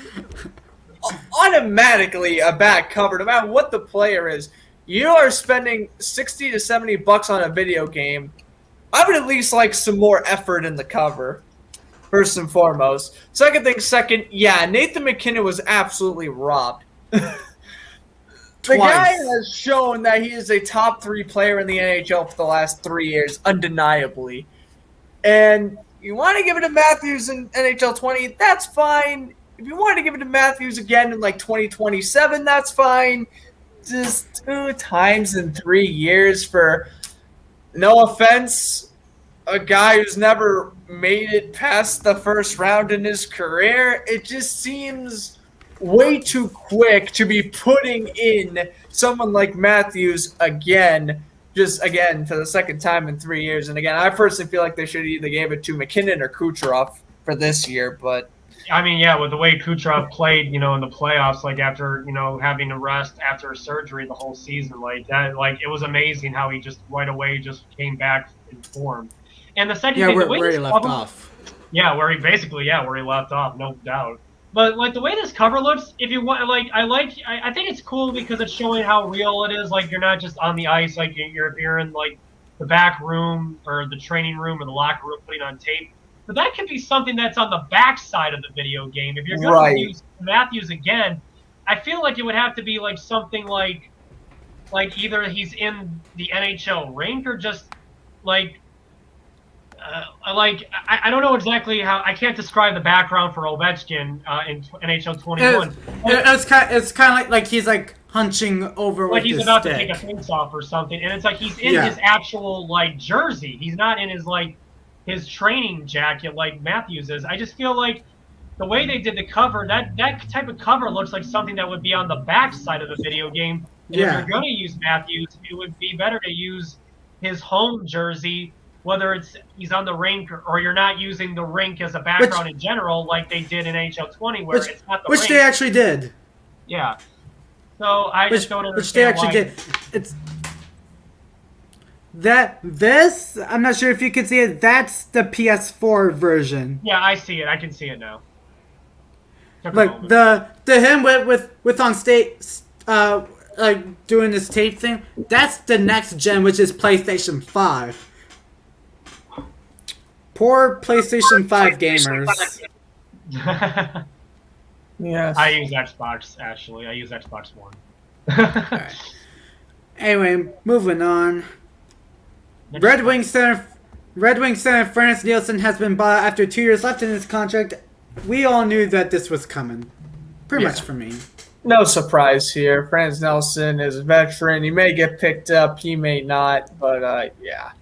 automatically a bad cover, no matter what the player is. You are spending $60 to $70 on a video game. I would at least like some more effort in the cover, first and foremost. Second, yeah, Nathan McKinnon was absolutely robbed. The guy has shown that he is a top 3 player in the NHL for the last 3 years, undeniably. And you want to give it to Matthews in NHL 20, that's fine. If you want to give it to Matthews again in like 2027, that's fine. Just 2 times in 3 years for, no offense, a guy who's never made it past the first round in his career. It just seems way too quick to be putting in someone like Matthews again for the second time in 3 years. And again, I personally feel like they should either gave it to McKinnon or Kucherov for this year. But I mean, yeah, with the way Kucherov played, in the playoffs, like after, having to rest after surgery the whole season, like that, like it was amazing how he just right away just came back in form. And the second thing, where he left off. Yeah, where he left off, no doubt. But like the way this cover looks, if you want, I think it's cool because it's showing how real it is. Like you're not just on the ice, like you're in like the back room or the training room or the locker room putting on tape. But that could be something that's on the back side of the video game. If you're going to use Matthews again, I feel like it would have to be like something like either he's in the NHL rink or just like. I don't know exactly how. I can't describe the background for Ovechkin in NHL 21. It's kind of like he's like hunching over like with he's his about stick. to take a face off or something, and it's like he's in his actual like jersey. He's not in his training jacket like Matthews is. I just feel like the way they did the cover, that type of cover looks like something that would be on the back side of the video game. And if you're going to use Matthews, it would be better to use his home jersey. Whether he's on the rink or you're not using the rink as a background in general, like they did in NHL 20, where it's not the rink. Which they actually did. Yeah. So I just don't understand which they actually did. It's this. I'm not sure if you can see it. That's the PS4 version. Yeah, I see it. I can see it now. Like the him with on stage, like doing this tape thing. That's the next gen, which is PlayStation 5. Poor PlayStation 5 gamers. Yes. I use Xbox, actually. I use Xbox One. Right. Anyway, moving on. Red Wings center Frans Nielsen has been bought after 2 years left in his contract. We all knew that this was coming. Pretty much for me. No surprise here. Frans Nielsen is a veteran. He may get picked up. He may not. But, yeah.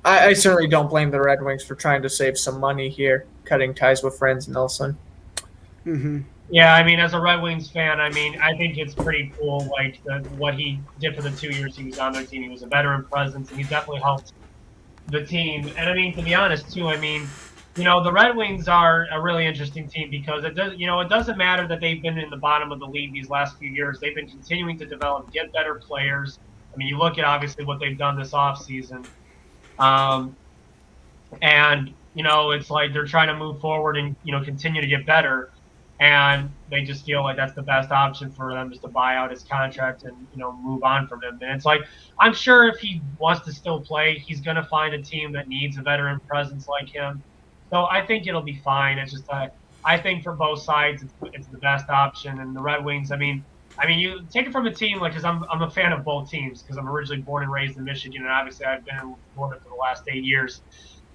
I certainly don't blame the Red Wings for trying to save some money here, cutting ties with Frans Nielsen. Mm-hmm. Yeah, I mean, as a Red Wings fan, I mean, I think it's pretty cool, like, what he did for the 2 years he was on their team. He was a veteran presence, and he definitely helped the team. And, I mean, to be honest, too, I mean, the Red Wings are a really interesting team because it doesn't matter that they've been in the bottom of the league these last few years. They've been continuing to develop, get better players. I mean, you look at, obviously, what they've done this offseason. And, it's like they're trying to move forward and, continue to get better. And they just feel like that's the best option for them, is to buy out his contract and, move on from him. And it's like, I'm sure if he wants to still play, he's going to find a team that needs a veteran presence like him. So I think it'll be fine. It's just I think for both sides, it's the best option. And the Red Wings, I mean, you take it from a team, like, because I'm a fan of both teams, because I'm originally born and raised in Michigan, and obviously I've been in Florida for the last 8 years.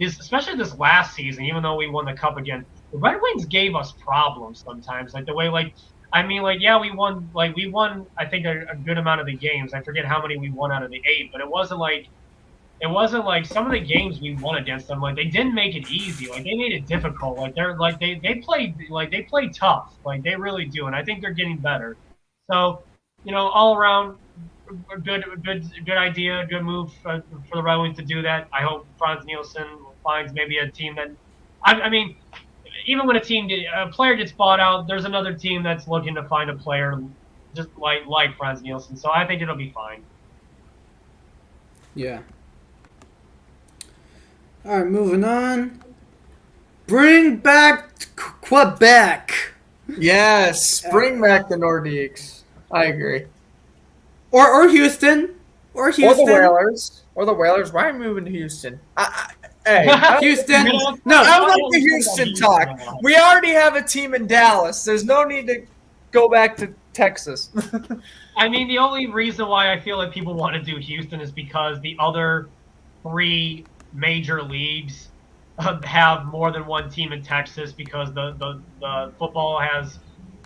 Especially this last season, even though we won the Cup again, the Red Wings gave us problems sometimes. Like the way, we won, I think, a good amount of the games. I forget how many we won out of the 8, but it wasn't like it wasn't like some of the games we won against them. Like they didn't make it easy. Like they made it difficult. Like they play tough. Like they really do, and I think they're getting better. So, all around, good idea, good move for the Red Wings to do that. I hope Franz Nielsen finds maybe a team that, I mean, even when a player gets bought out, there's another team that's looking to find a player just like Franz Nielsen. So I think it'll be fine. Yeah. All right, moving on. Bring back Quebec. Yes, bring back the Nordiques. I agree. Or Houston. Or Houston. Or the Whalers. Or the Whalers. Why are you moving to Houston? Hey, Houston. No, I don't like the Houston talk. We already have a team in Dallas. There's no need to go back to Texas. I mean, the only reason why I feel like people want to do Houston is because the other 3 major leagues have more than one team in Texas, because the football has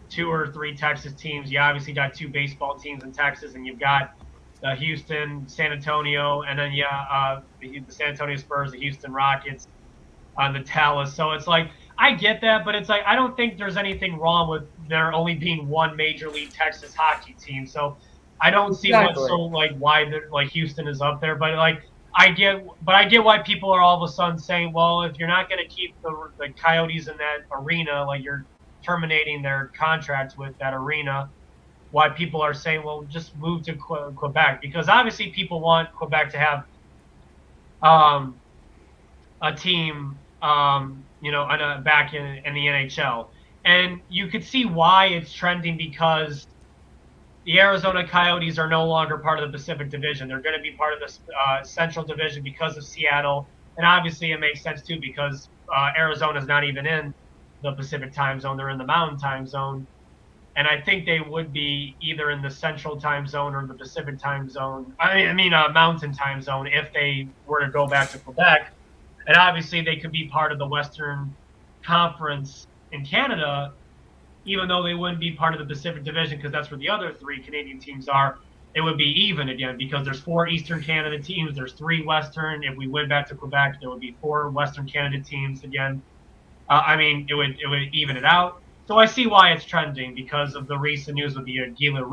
2 or 3 Texas teams. You obviously got 2 baseball teams in Texas, and you've got Houston, San Antonio, and then the San Antonio Spurs, the Houston Rockets, the Dallas. So it's like, I get that, but it's like, I don't think there's anything wrong with there only being one Major League Texas hockey team. So I don't see what's so why Houston is up there. But I get why people are all of a sudden saying, well, if you're not going to keep the Coyotes in that arena, like you're terminating their contracts with that arena, why people are saying, well, just move to Quebec, because obviously people want Quebec to have a team, back in the NHL. And you could see why it's trending, because the Arizona Coyotes are no longer part of the Pacific Division. They're going to be part of the Central Division because of Seattle. And obviously it makes sense, too, because Arizona's not even in the Pacific time zone. They're in the Mountain time zone. And I think they would be either in the Central time zone or the Pacific time zone. Mountain time zone, if they were to go back to Quebec. And obviously they could be part of the Western Conference in Canada, even though they wouldn't be part of the Pacific Division, because that's where the other 3 Canadian teams are. It would be even again, because there's 4 Eastern Canada teams, there's 3 Western. If we went back to Quebec, there would be 4 Western Canada teams again. It would even it out. So I see why it's trending, because of the recent news with the Gila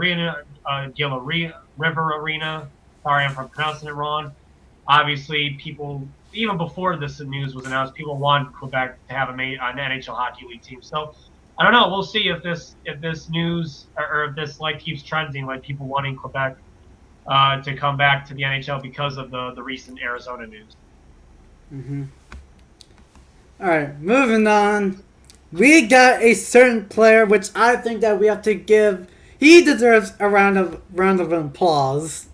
River Arena. Sorry, I'm pronouncing it wrong. Obviously, people, even before this news was announced, people want Quebec to have an NHL Hockey League team. So I don't know. We'll see if this news or if this keeps trending, like people wanting Quebec to come back to the NHL because of the recent Arizona news. Mm-hmm. All right, moving on. We got a certain player which I think that we have to give. He deserves a round of applause.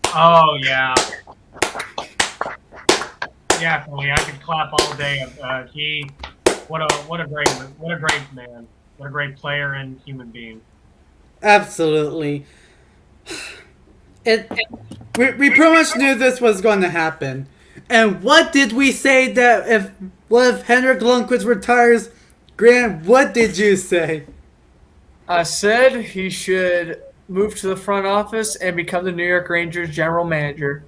Oh yeah. Definitely, I could clap all day. What a great man, what a great player and human being. Absolutely. We pretty much knew this was going to happen. And what did we say that if Henrik Lundqvist retires? Grant, what did you say? I said he should move to the front office and become the New York Rangers general manager.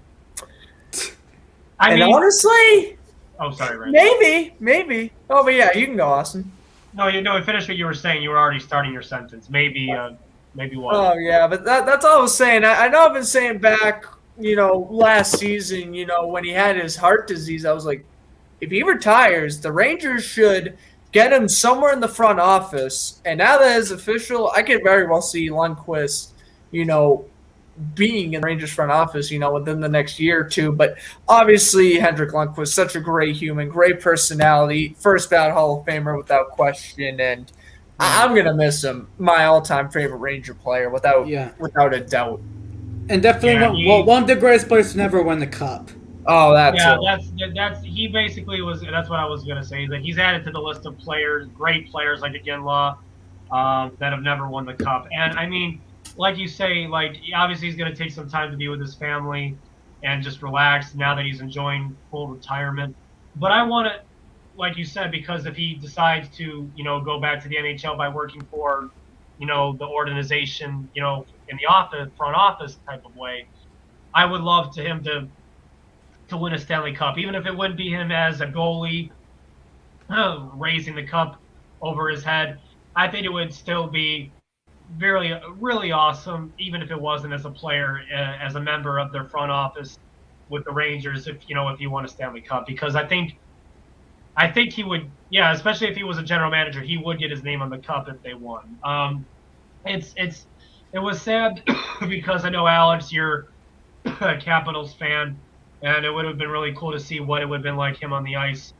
Honestly, oh, sorry, Randy. Maybe. Oh, but yeah, you can go, Austin. No, finish what you were saying. You were already starting your sentence. Maybe what? Oh yeah, but that's all I was saying. I know I've been saying back, last season, when he had his heart disease, I was like, if he retires, the Rangers should get him somewhere in the front office. And now that it's official, I could very well see Lundqvist, being in the Rangers front office, within the next year or 2. But obviously, Henrik Lundqvist, such a great human, great personality, first ballot Hall of Famer without question, and I'm gonna miss him. My all-time favorite Ranger player, without a doubt. And definitely one of the greatest players to never win the cup. Oh, that's he basically was. That's what I was gonna say. That he's added to the list of great players like Iginla, that have never won the cup. And like you say, obviously he's gonna take some time to be with his family and just relax now that he's enjoying full retirement. But I want to, like you said, because if he decides to, go back to the NHL by working for, the organization, in the front office type of way, I would love him to win a Stanley Cup, even if it wouldn't be him as a goalie raising the cup over his head. I think it would still be really awesome, even if it wasn't as a player, as a member of their front office with the Rangers, if he won a Stanley Cup, because I think he would, especially if he was a general manager, he would get his name on the cup if they won. It was sad because I know, Alex, you're a Capitals fan, and it would have been really cool to see what it would have been like him on the ice,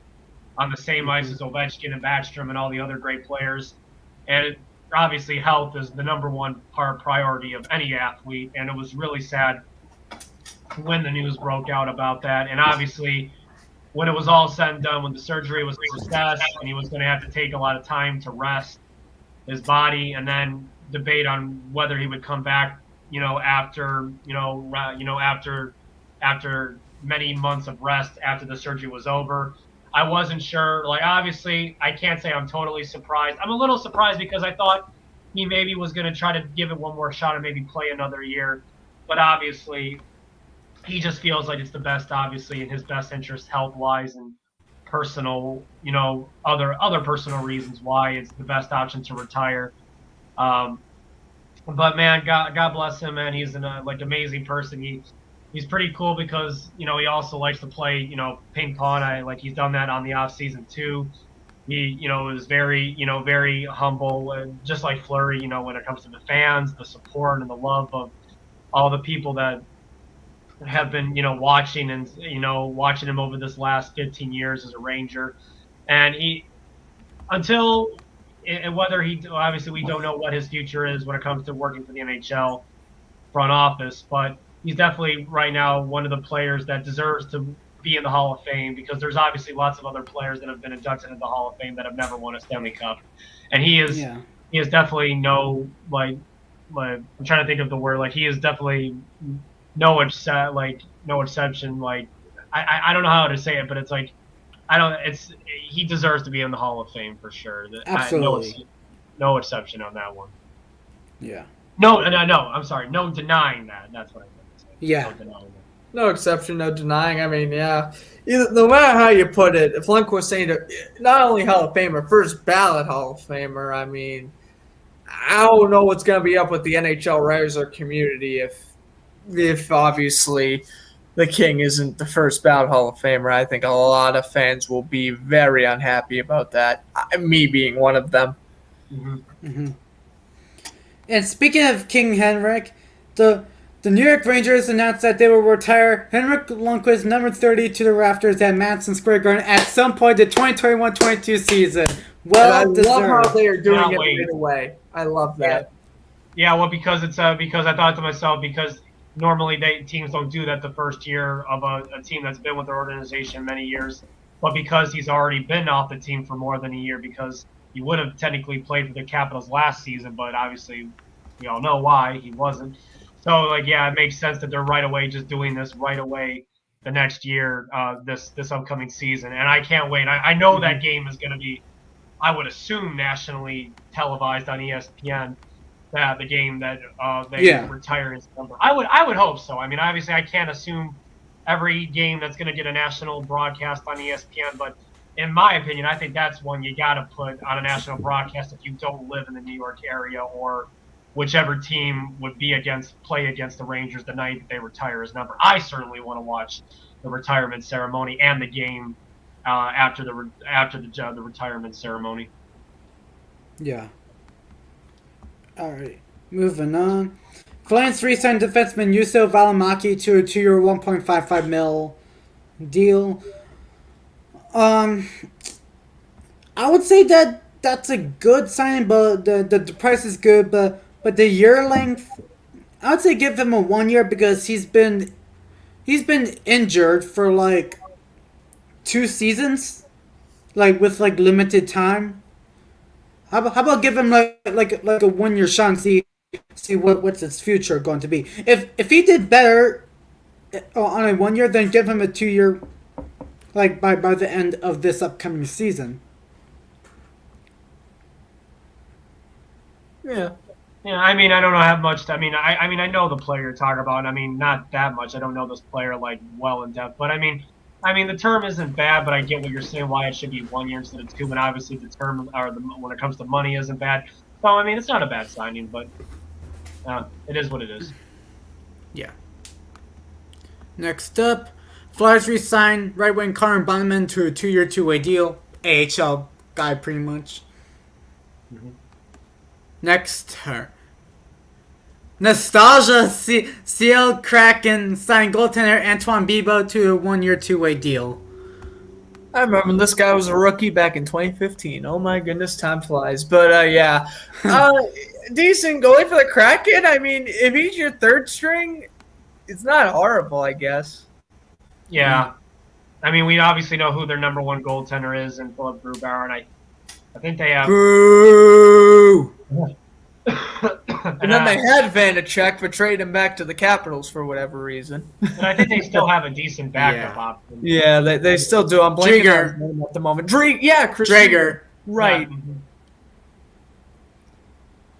on the same ice as Ovechkin and Backstrom and all the other great players. And obviously health is the number one priority of any athlete, and it was really sad when the news broke out about that. And obviously, when it was all said and done, when the surgery was a success and he was going to have to take a lot of time to rest his body and then debate on whether he would come back, after many months of rest after the surgery was over. I wasn't sure. Obviously, I can't say I'm totally surprised. I'm a little surprised because I thought he maybe was going to try to give it one more shot and maybe play another year. But obviously, he just feels like it's the best, obviously, in his best interest health-wise and personal, other personal reasons why it's the best option to retire. But, man, God bless him, man. He's an amazing person. He's pretty cool because, he also likes to play, ping pong. He's done that on the off season too. He, is very, very humble, and just like Fleury, when it comes to the fans, the support and the love of all the people that have been, watching and, watching him over this last 15 years as a Ranger. And obviously we don't know what his future is when it comes to working for the NHL front office, but he's definitely right now one of the players that deserves to be in the Hall of Fame, because there's obviously lots of other players that have been inducted into the Hall of Fame that have never won a Stanley Cup. And he is definitely I'm trying to think of the word, he is definitely no exception. I don't know how to say it, but it's he deserves to be in the Hall of Fame for sure. Absolutely. No exception on that one. Yeah. No, I'm sorry. No denying that. That's what I meant to say. Yeah. No exception, no denying. I mean, yeah. No matter how you put it, if Lundqvist saying not only Hall of Famer, first ballot Hall of Famer, I mean, I don't know what's going to be up with the NHL writers community if obviously the King isn't the first ballot Hall of Famer. I think a lot of fans will be very unhappy about that, me being one of them. Mm-hmm. Mm-hmm. And speaking of King Henrik, the New York Rangers announced that they will retire Henrik Lundqvist, number 30, to the rafters at Madison Square Garden at some point in the 2021-22 season. I love how they are doing it right away. I love that. Yeah, well, because it's because I thought to myself, because normally teams don't do that the first year of a team that's been with their organization many years, but because he's already been off the team for more than a year, because he would have technically played for the Capitals last season, but obviously we all know why he wasn't. So, it makes sense that they're right away just doing this right away the next year, this upcoming season. And I can't wait. I know that game is going to be, I would assume, nationally televised on ESPN, the game that they retire his number. I would hope so. I mean, obviously I can't assume every game that's going to get a national broadcast on ESPN, but in my opinion, I think that's one you got to put on a national broadcast if you don't live in the New York area, or whichever team would play against the Rangers the night that they retire his number. I certainly want to watch the retirement ceremony and the game after the retirement ceremony. Yeah. All right, moving on. Flames re-signed defenseman Juuso Valimaki to a 2-year, $1.55 million deal. I would say that that's a good sign, but the price is good, but the year length, I would say give him a 1 year, because he's been injured for 2 seasons, with limited time. How about give him like a 1 year shot and see what's his future going to be. If he did better on a 1 year, then give him a 2 year, by the end of this upcoming season. Yeah. Yeah, I mean, I don't know how much. I mean, I know the player you're talking about. I mean, not that much. I don't know this player like well in depth, but I mean, the term isn't bad. But I get what you're saying. Why it should be 1 year instead of 2, and obviously the term when it comes to money isn't bad. So I mean, it's not a bad signing, but it is what it is. Yeah. Next up, Flyers re-signed right wing Connor Bunnaman to a 2-year, 2-way deal. AHL guy, pretty much. Mm-hmm. Next, Nostalgia CL Kraken signed goaltender Antoine Bibeau to a 1-year, 2-way deal. I remember when this guy was a rookie back in 2015. Oh my goodness, time flies. But yeah, decent goalie for the Kraken. I mean, if he's your third string, it's not horrible, I guess. Yeah, I mean, we obviously know who their number one goaltender is in Philip Grubauer, and I think they have. Boo! And then they had Vanacek, but traded him back to the Capitals for whatever reason. And I think they still have a decent backup option. Yeah, they still do. I'm blanking on his name at the moment. Chris Drager. Right. Yeah.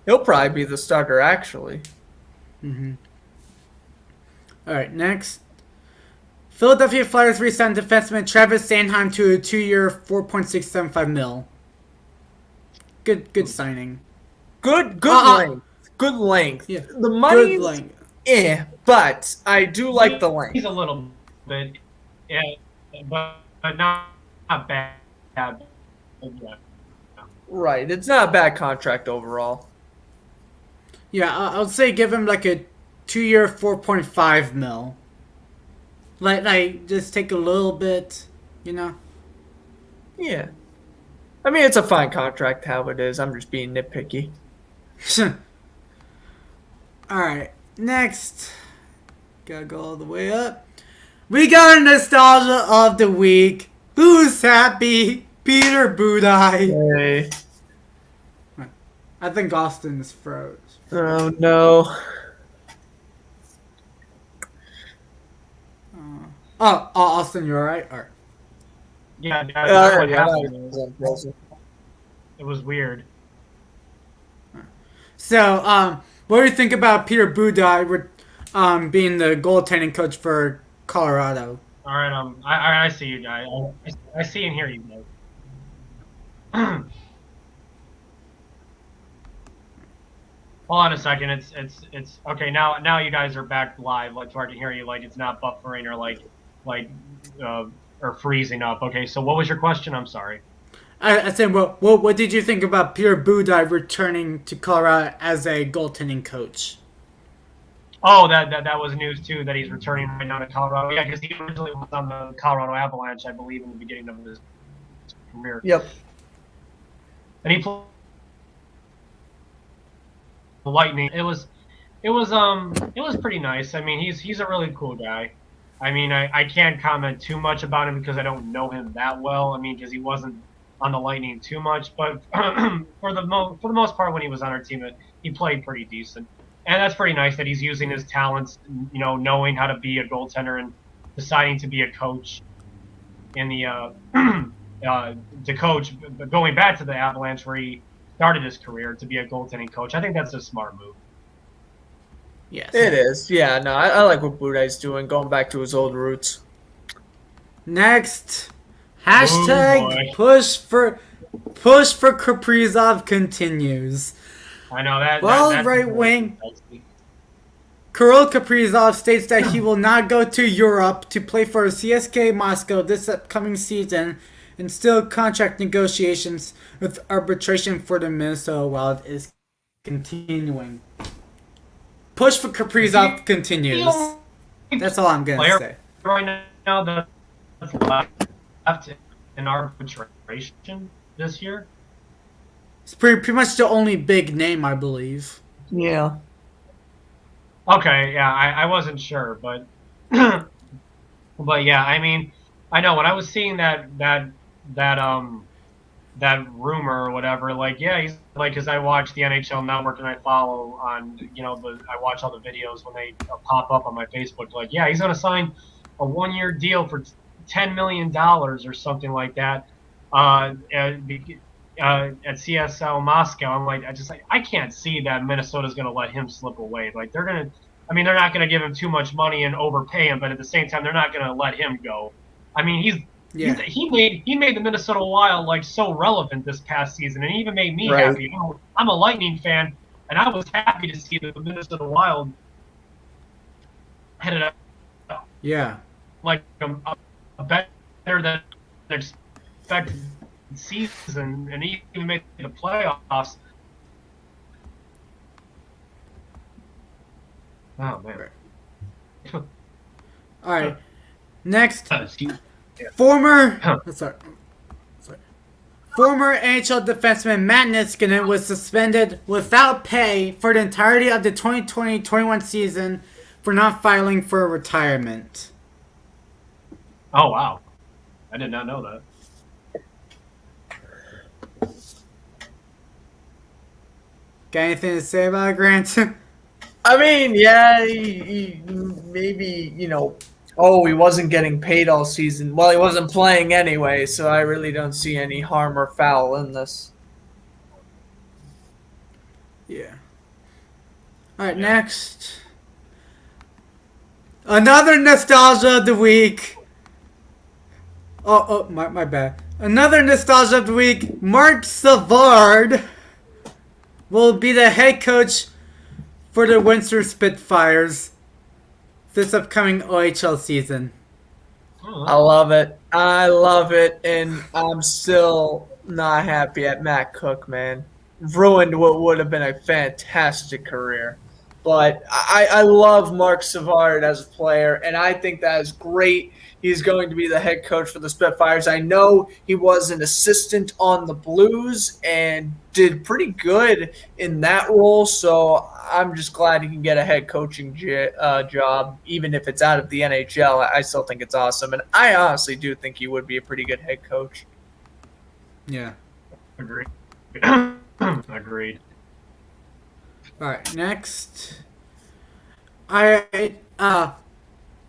He'll probably be the starter, actually. Mm-hmm. All right, next. Philadelphia Flyers re-signed defenseman Travis Sanheim to a 2-year, $4.675 million. Good signing. Good length. Good length. Yeah. The money, Good length. but I do like the length. He's a little bit, yeah, but not bad. Yeah. Right. It's not a bad contract overall. Yeah, I would say give him like a 2-year, $4.5 million. Like just take a little bit, you know. Yeah. I mean, it's a fine contract how it is. I'm just being nitpicky. Alright, next. Gotta go all the way up. We got a nostalgia of the week. Who's happy? Peter Budaj. Hey. I think Austin is froze. Oh, no. Austin, you alright? Alright. Yeah, that's what happened. happened. It was weird. So, what do you think about Peter Budaj being the goaltending coach for Colorado? All right, I see you guys. I see and hear you guys. Hold on a second. It's okay. Now you guys are back live. Like, so I can hear you. Like, it's not buffering or freezing up. Okay. So what was your question? I'm sorry. I said, what did you think about Peter Budaj returning to Colorado as a goaltending coach? Oh, that was news too. That he's returning right now to Colorado. Yeah, because he originally was on the Colorado Avalanche, I believe, in the beginning of his career. Yep. And he played the Lightning. It was pretty nice. I mean, he's a really cool guy. I mean, I can't comment too much about him because I don't know him that well. I mean, because he wasn't on the Lightning too much, but for the most part, when he was on our team, he played pretty decent. And that's pretty nice that he's using his talents, you know, knowing how to be a goaltender and deciding to be a coach in the to coach, going back to the Avalanche where he started his career to be a goaltending coach. I think that's a smart move. Yes. It is. Yeah, no, I like what Budaj's doing, going back to his old roots. Next. Hashtag push for Kaprizov continues. I know that. Well, that's right wing. Kirill Kaprizov states that he will not go to Europe to play for CSKA Moscow this upcoming season, and still contract negotiations with arbitration for the Minnesota Wild is continuing. Push for Kaprizov continues. That's all I'm gonna say. Right now, that's left in arbitration this year. It's pretty much the only big name, I believe. Yeah. Okay, yeah, I wasn't sure, but but yeah, I mean, I know when I was seeing that rumor or whatever, like, yeah, he's like, because I watch the NHL Network and I follow on, you know, I watch all the videos when they pop up on my Facebook, like, yeah, he's gonna sign a 1-year deal for $10 million or something like that, and at CSL Moscow, I'm like, I can't see that Minnesota's going to let him slip away. Like they're not going to give him too much money and overpay him, but at the same time, they're not going to let him go. I mean, he made the Minnesota Wild like so relevant this past season, and he even made me happy. I'm a Lightning fan, and I was happy to see that the Minnesota Wild headed up. Yeah. Like a better than expected season, and he even made the playoffs. Oh man! All right, next, former NHL defenseman Matt Niskanen was suspended without pay for the entirety of the 2020-21 season for not filing for retirement. Oh wow! I did not know that. Got anything to say about it, Grant? I mean, yeah, he maybe, he wasn't getting paid all season. Well, he wasn't playing anyway, so I really don't see any harm or foul in this. Yeah. All right, next. Another nostalgia of the week. My bad. Another nostalgia of the week. Mark Savard will be the head coach for the Windsor Spitfires this upcoming OHL season. I love it. And I'm still not happy at Matt Cook, man. Ruined what would have been a fantastic career. But I love Mark Savard as a player, and I think that is great. He's going to be the head coach for the Spitfires. I know he was an assistant on the Blues and did pretty good in that role, so I'm just glad he can get a head coaching job, even if it's out of the NHL. I still think it's awesome, and I honestly do think he would be a pretty good head coach. Yeah. Agreed. Agreed. All right, next.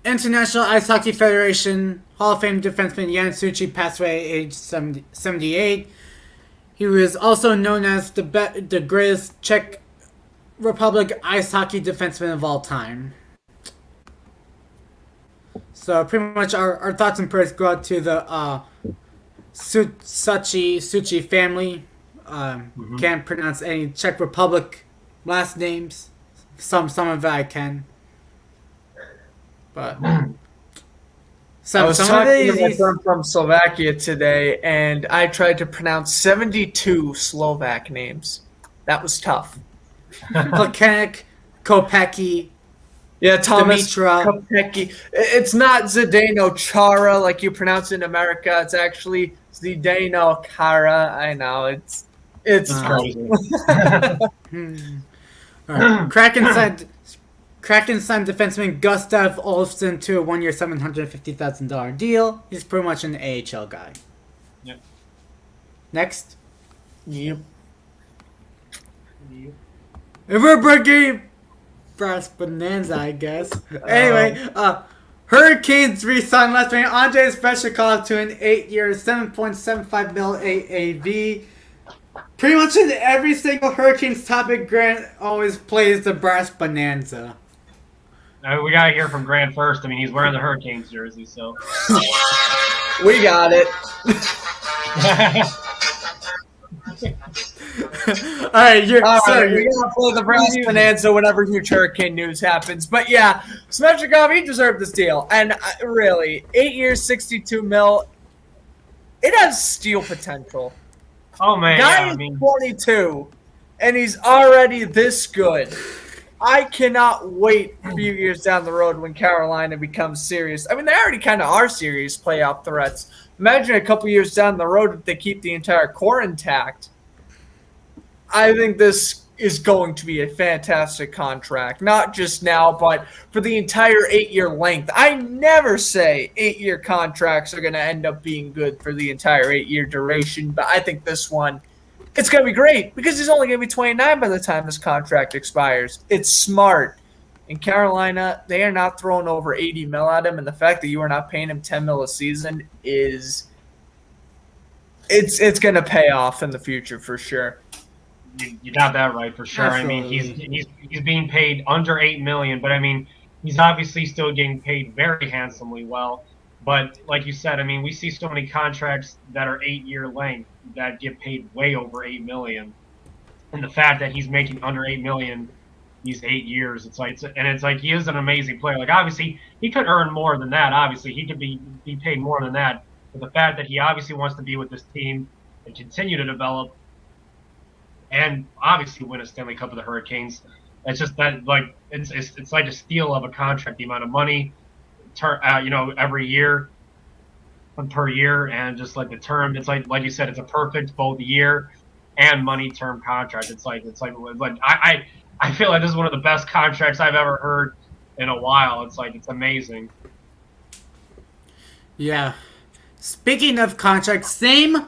International Ice Hockey Federation Hall of Fame defenseman Jan Suchi passed away at age 78. He was also known as the greatest Czech Republic ice hockey defenseman of all time. So pretty much our thoughts and prayers go out to the Suchi family. Can't pronounce any Czech Republic last names. Some of it I can. But I was talking to my friend from Slovakia today, and I tried to pronounce 72 Slovak names. That was tough. Plekanec, Kopecky. Yeah, Thomas Dimitra. Kopecky. It's not Zdeno Chara like you pronounce it in America. It's actually Zdeno Chara. I know it's crazy. All right. Kraken signed defenseman Gustav Olofsson to a 1-year, $750,000 deal. He's pretty much an AHL guy. Yep. Next. Yep. And we're bringing Brass Bonanza, I guess. Anyway, Hurricanes re-signed last week Andrei Svechnikov to an 8-year, $7.75 million AAV. Pretty much in every single Hurricanes topic, Grant always plays the Brass Bonanza. We gotta hear from Grant first. I mean, he's wearing the Hurricanes jersey, so We got it. All right, you're sorry. We're gonna play the Brass Bonanza whenever huge Hurricane news happens. But yeah, Svechnikov, he deserved this deal, and really, 8 years, $62 million. It has steal potential. oh man, Guy is 22, and he's already this good. I cannot wait a few years down the road when Carolina becomes serious. I mean, they already kind of are serious playoff threats. Imagine a couple years down the road if they keep the entire core intact. I think this is going to be a fantastic contract, not just now, but for the entire 8-year length. I never say 8-year contracts are going to end up being good for the entire 8-year duration, but I think this one, it's going to be great because he's only going to be 29 by the time this contract expires. It's smart. In Carolina, they are not throwing over $80 million at him, and the fact that you are not paying him $10 million a season is it's going to pay off in the future for sure. You got that right for sure. Absolutely. I mean, he's being paid under $8 million, but I mean, he's obviously still getting paid very handsomely well. But like you said, I mean, we see so many contracts that are 8-year length that get paid way over $8 million, and the fact that he's making under $8 million these 8 years, it's like he is an amazing player. Like obviously, he could earn more than that. Obviously, he could be paid more than that. But the fact that he obviously wants to be with this team and continue to develop, and obviously win a Stanley Cup with the Hurricanes, it's just that like it's like a steal of a contract. The amount of money, every year, per year, and just like the term. It's like you said, it's a perfect both year and money term contract. It's like I feel like this is one of the best contracts I've ever heard in a while. It's amazing. Yeah. Speaking of contracts, same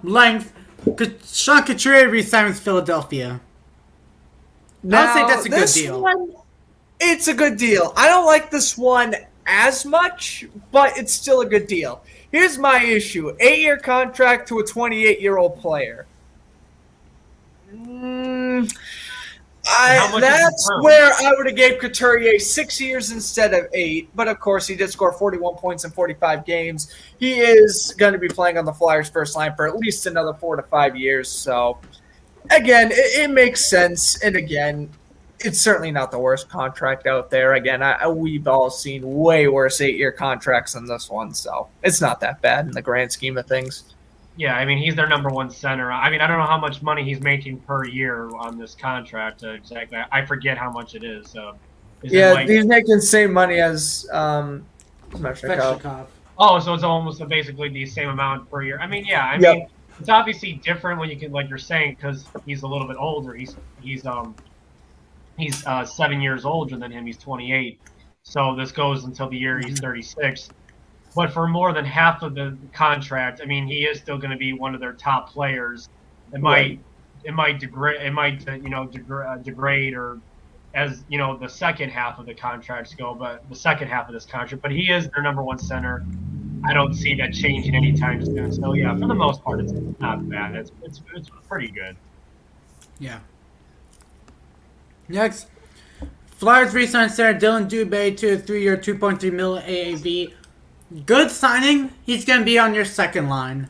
length. Sean Couturier re-signed with Philadelphia. Now, I'll say that's a good deal. It's a good deal. I don't like this one as much, but it's still a good deal. Here's my issue. 8-year contract to a 28-year-old player. That's where I would have gave Couturier 6 years instead of 8. But, of course, he did score 41 points in 45 games. He is going to be playing on the Flyers' first line for at least another 4 to 5 years. So, again, it makes sense. And, again, it's certainly not the worst contract out there. Again, we've all seen way worse 8-year contracts than this one. So, it's not that bad in the grand scheme of things. Yeah, I mean, he's their number one center. I mean, I don't know how much money he's making per year on this contract exactly. I forget how much it is. He's making the same money as Svechnikov. Oh, so it's almost basically the same amount per year. I mean, yeah. I mean, it's obviously different when you can, like you're saying, because he's a little bit older. He's 7 years older than him. He's 28. So this goes until the year he's 36. But for more than half of the contract, I mean, he is still going to be one of their top players. It might degrade. It might degrade, or as the second half of the contracts go. But the second half of this contract, but he is their number one center. I don't see that changing anytime soon. So yeah, for the most part, it's not bad. It's pretty good. Yeah. Next, Flyers re-signed center Dylan Dubé to a 3-year, $2.3 million AAV. Good signing. He's going to be on your second line.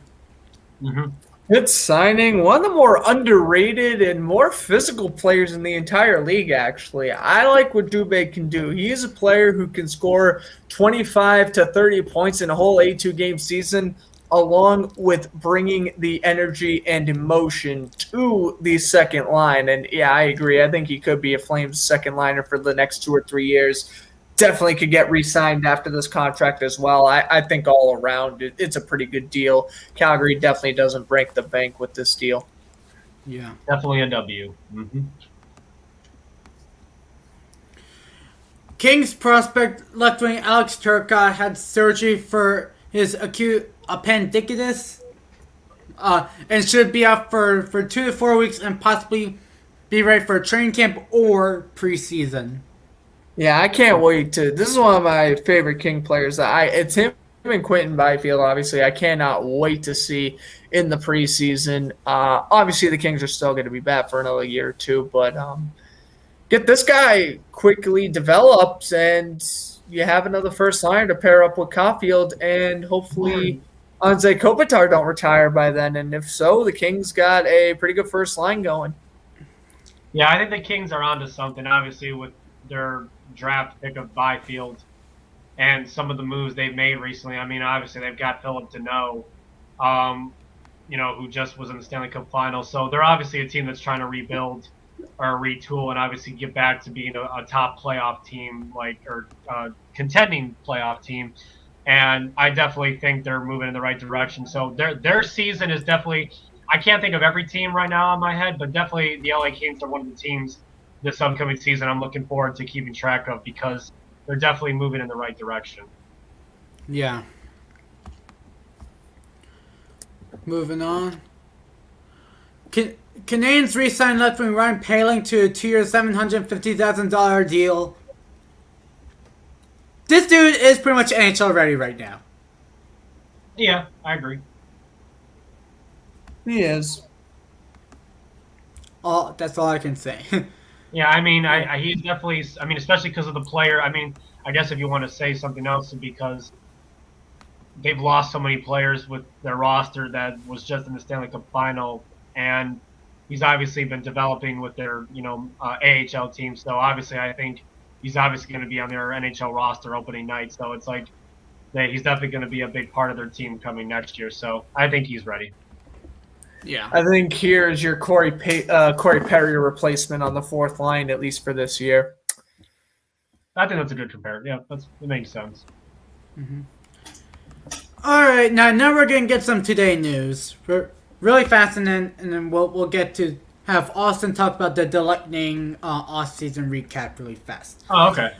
Mm-hmm. Good signing. One of the more underrated and more physical players in the entire league, actually. I like what Dubé can do. He is a player who can score 25 to 30 points in a whole 82-game season, along with bringing the energy and emotion to the second line. And, yeah, I agree. I think he could be a Flames second liner for the next 2 or 3 years. Definitely could get re-signed after this contract as well. I think all around it's a pretty good deal. Calgary definitely doesn't break the bank with this deal. Yeah. Definitely a W. Mm-hmm. Kings prospect left wing Alex Turcotte had surgery for his acute appendicitis and should be out for 2 to 4 weeks and possibly be ready for training camp or preseason. Yeah, I can't wait to. This is one of my favorite King players. It's him and Quentin Byfield. Obviously, I cannot wait to see in the preseason. Obviously, the Kings are still going to be bad for another year or two, but get this guy quickly developed, and you have another first liner to pair up with Caulfield, and hopefully Anze Kopitar don't retire by then. And if so, the Kings got a pretty good first line going. Yeah, I think the Kings are onto something. Obviously, with their draft pick of Byfield and some of the moves they've made recently. I mean, obviously they've got Philip Deneau, who just was in the Stanley Cup Finals. So they're obviously a team that's trying to rebuild or retool and obviously get back to being a top playoff team, contending playoff team. And I definitely think they're moving in the right direction. So their season is definitely. I can't think of every team right now on my head, but definitely the LA Kings are one of the teams this upcoming season I'm looking forward to keeping track of because they're definitely moving in the right direction. Yeah. Moving on. Canadians re-signed left wing Ryan Poehling to a 2-year, $750,000 deal. This dude is pretty much NHL ready right now. Yeah, I agree. He is. That's all I can say. Yeah, I mean, he's definitely. I mean, especially because of the player. I mean, I guess if you want to say something else, because they've lost so many players with their roster that was just in the Stanley Cup final, and he's obviously been developing with their AHL team. So obviously, I think he's obviously going to be on their NHL roster opening night. So it's like he's definitely going to be a big part of their team coming next year. So I think he's ready. Yeah. I think here is your Corey Perry replacement on the fourth line, at least for this year. I think that's a good comparison. Yeah, it makes sense. Mm-hmm. All right, now we're gonna get some today news. We're really fast, and then we'll get to have Austin talk about the Lightning off-season recap really fast. Oh, okay.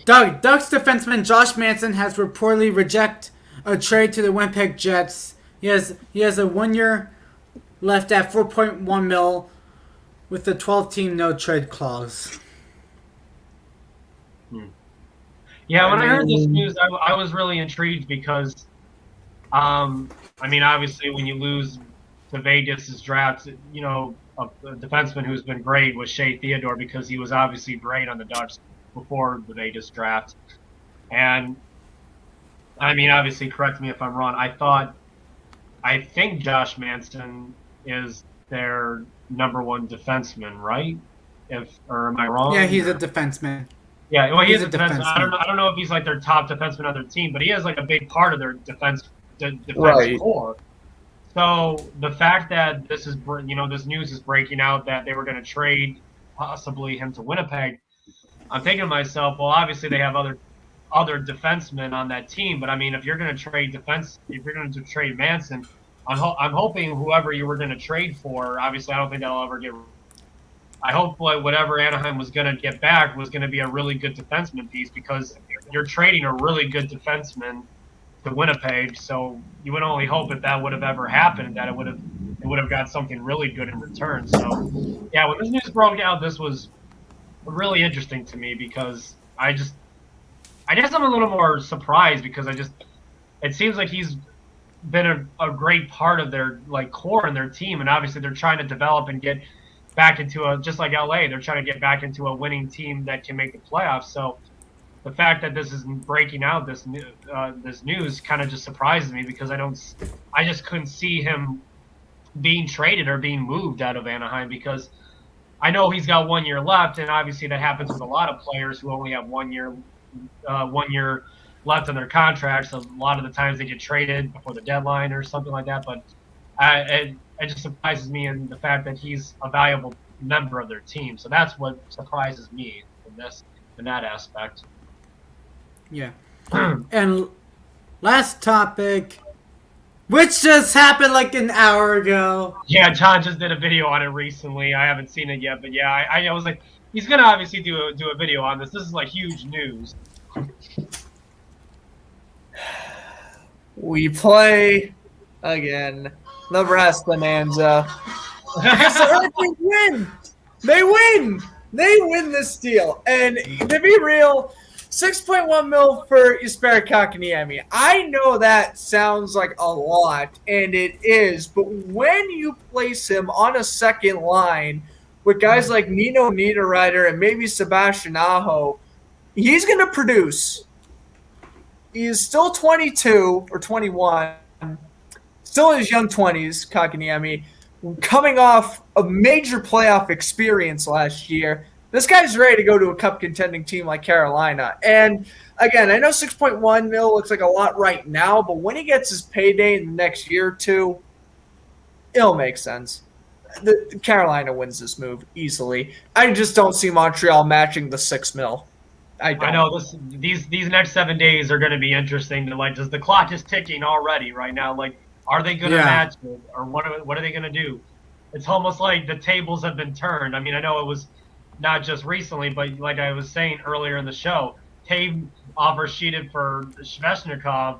Ducks defenseman Josh Manson has reportedly rejected a trade to the Winnipeg Jets. He has a 1 year left at $4.1 million with a 12-team no trade clause. Yeah, when I heard this news, I was really intrigued because, I mean, obviously when you lose to Vegas' draft, a defenseman who's been great was Shea Theodore because he was obviously great on the Ducks before the Vegas draft. And, I mean, obviously, correct me if I'm wrong, I think Josh Manson is their number one defenseman, right? Or am I wrong? Yeah, he's a defenseman. Yeah, well, he's a defenseman. I don't know if he's like their top defenseman on their team, but he is like a big part of their defense core. So the fact that this news is breaking out that they were going to trade possibly him to Winnipeg, I'm thinking to myself, well, obviously they have other defensemen on that team, but I mean, if you're going to trade Manson, I'm hoping whoever you were going to trade for, obviously I don't think that'll ever get. I hope whatever Anaheim was going to get back was going to be a really good defenseman piece because you're trading a really good defenseman to Winnipeg. So you would only hope if that would have ever happened that it would have got something really good in return. So yeah, when this news broke out, this was really interesting to me because I guess I'm a little more surprised because it seems like he's been a great part of their core and their team, and obviously they're trying to develop and get back into just like LA, they're trying to get back into a winning team that can make the playoffs. So the fact that this is breaking out, this news kind of just surprises me because I just couldn't see him being traded or being moved out of Anaheim because I know he's got 1 year left, and obviously that happens with a lot of players who only have 1 year left on their contracts. A lot of the times they get traded before the deadline or something like that, but it just surprises me in the fact that he's a valuable member of their team. So that's what surprises me in that aspect. Yeah. And last topic, which just happened like an hour ago. Yeah, John just did a video on it recently. I haven't seen it yet, but yeah, I was like, he's gonna obviously do a video on this. This is like huge news. We play again. Nebraska Bonanza. Because the Hurricanes win. They win. They win this deal. And to be real, $6.1 million for Jesperi Kotkaniemi. I know that sounds like a lot, and it is. But when you place him on a second line with guys like Nino Niederreiter and maybe Sebastian Aho, he's going to produce. He is still 22 or 21. Still in his young 20s, Kotkaniemi, coming off a major playoff experience last year. This guy's ready to go to a cup contending team like Carolina. And again, I know $6.1 million looks like a lot right now, but when he gets his payday in the next year or two, it'll make sense. Carolina wins this move easily. I just don't see Montreal matching the $6 million. I know these next 7 days are going to be interesting. Does the clock is ticking already right now? Are they going to match it, or what are they going to do? It's almost like the tables have been turned. I mean, I know it was not just recently, but like I was saying earlier in the show, Tave offer sheeted for Svechnikov,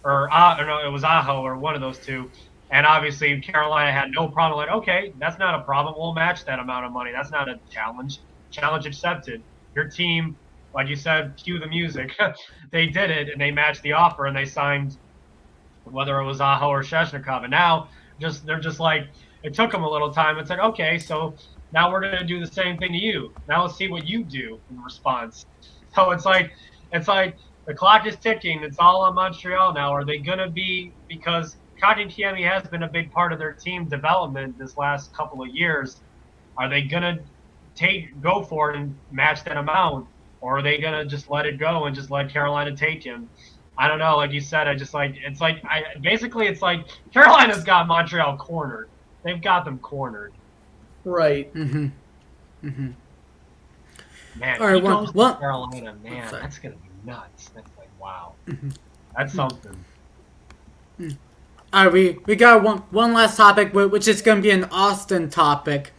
or no, it was Aho or one of those two, and obviously Carolina had no problem. Like, okay, that's not a problem. We'll match that amount of money. That's not a challenge. Challenge accepted. Your team, like you said, cue the music. They did it, and they matched the offer, and they signed whether it was Aho or Sheshnikov. And now they're just like, it took them a little time. It's like, okay, so now we're going to do the same thing to you. Now let's see what you do in response. So it's like the clock is ticking. It's all on Montreal now. Are they going to be, because Kotkaniemi has been a big part of their team development this last couple of years, are they going to go for it and match that amount? Or are they going to just let it go and just let Carolina take him? I don't know. Like you said, it's like Carolina's got Montreal cornered. They've got them cornered. Right. Mm-hmm. Mm-hmm. Man, all right, goes to Carolina, man, that's gonna be nuts. That's like, wow, that's something. All right, we got one last topic, which is gonna be an Austin topic.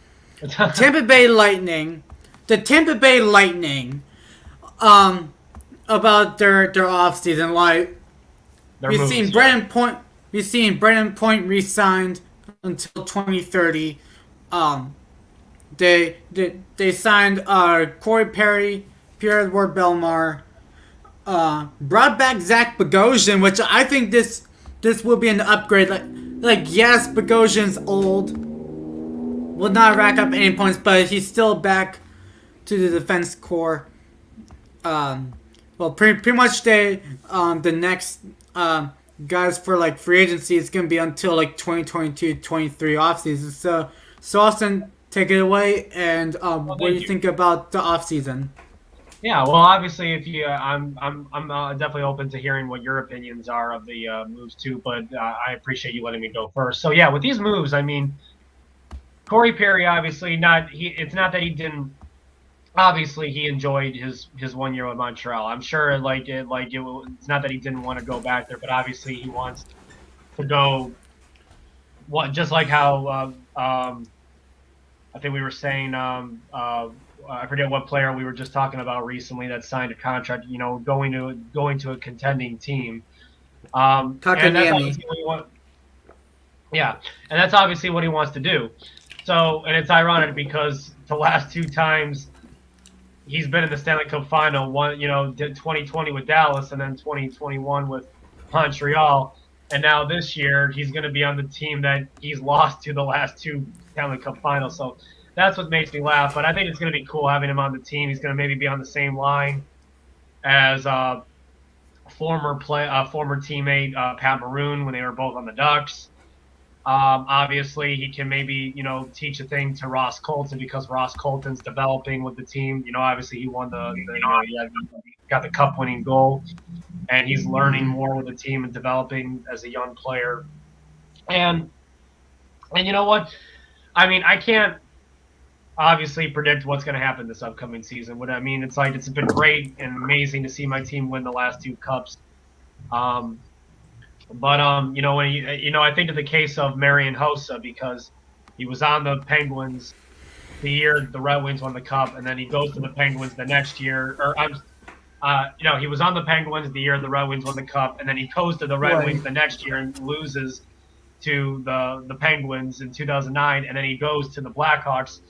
Tampa Bay Lightning, the Tampa Bay Lightning, about their offseason, like we've seen Brandon Point re-signed until 2030. They signed Corey Perry, Pierre-Edouard Bellemare, brought back Zach Bogosian, which I think this will be an upgrade. Like yes, Bogosian's old, will not rack up any points, but he's still back to the defense core. Well, pretty much the next guys for like free agency is gonna be until like 2022-23 offseason. So Austin, take it away, and what do you think about the offseason? Yeah, well, obviously, if you, I'm definitely open to hearing what your opinions are of the moves too. But I appreciate you letting me go first. So yeah, with these moves, I mean, Corey Perry, obviously it's not that he didn't. Obviously, he enjoyed his 1 year with Montreal. I'm sure it's not that he didn't want to go back there, but obviously he wants to go. Just like how I think we were saying, I forget what player we were just talking about recently that signed a contract, going to a contending team. And that's obviously what he wants to do. So, and it's ironic because the last two times he's been in the Stanley Cup final, did 2020 with Dallas and then 2021 with Montreal. And now this year, he's going to be on the team that he's lost to the last two Stanley Cup finals. So that's what makes me laugh. But I think it's going to be cool having him on the team. He's going to maybe be on the same line as former teammate Pat Maroon when they were both on the Ducks. Obviously, he can maybe teach a thing to Ross Colton because Ross Colton's developing with the team. Obviously he won he got the cup-winning goal, and he's learning more with the team and developing as a young player. And you know what? I mean, I can't obviously predict what's going to happen this upcoming season. What I mean, it's been great and amazing to see my team win the last two cups. But I think of the case of Marian Hossa because he was on the Penguins the year the Red Wings won the cup, and then he goes to the Penguins the next year. He was on the Penguins the year the Red Wings won the cup, and then he goes to the Red Wings the next year and loses to the Penguins in 2009, and then he goes to the Blackhawks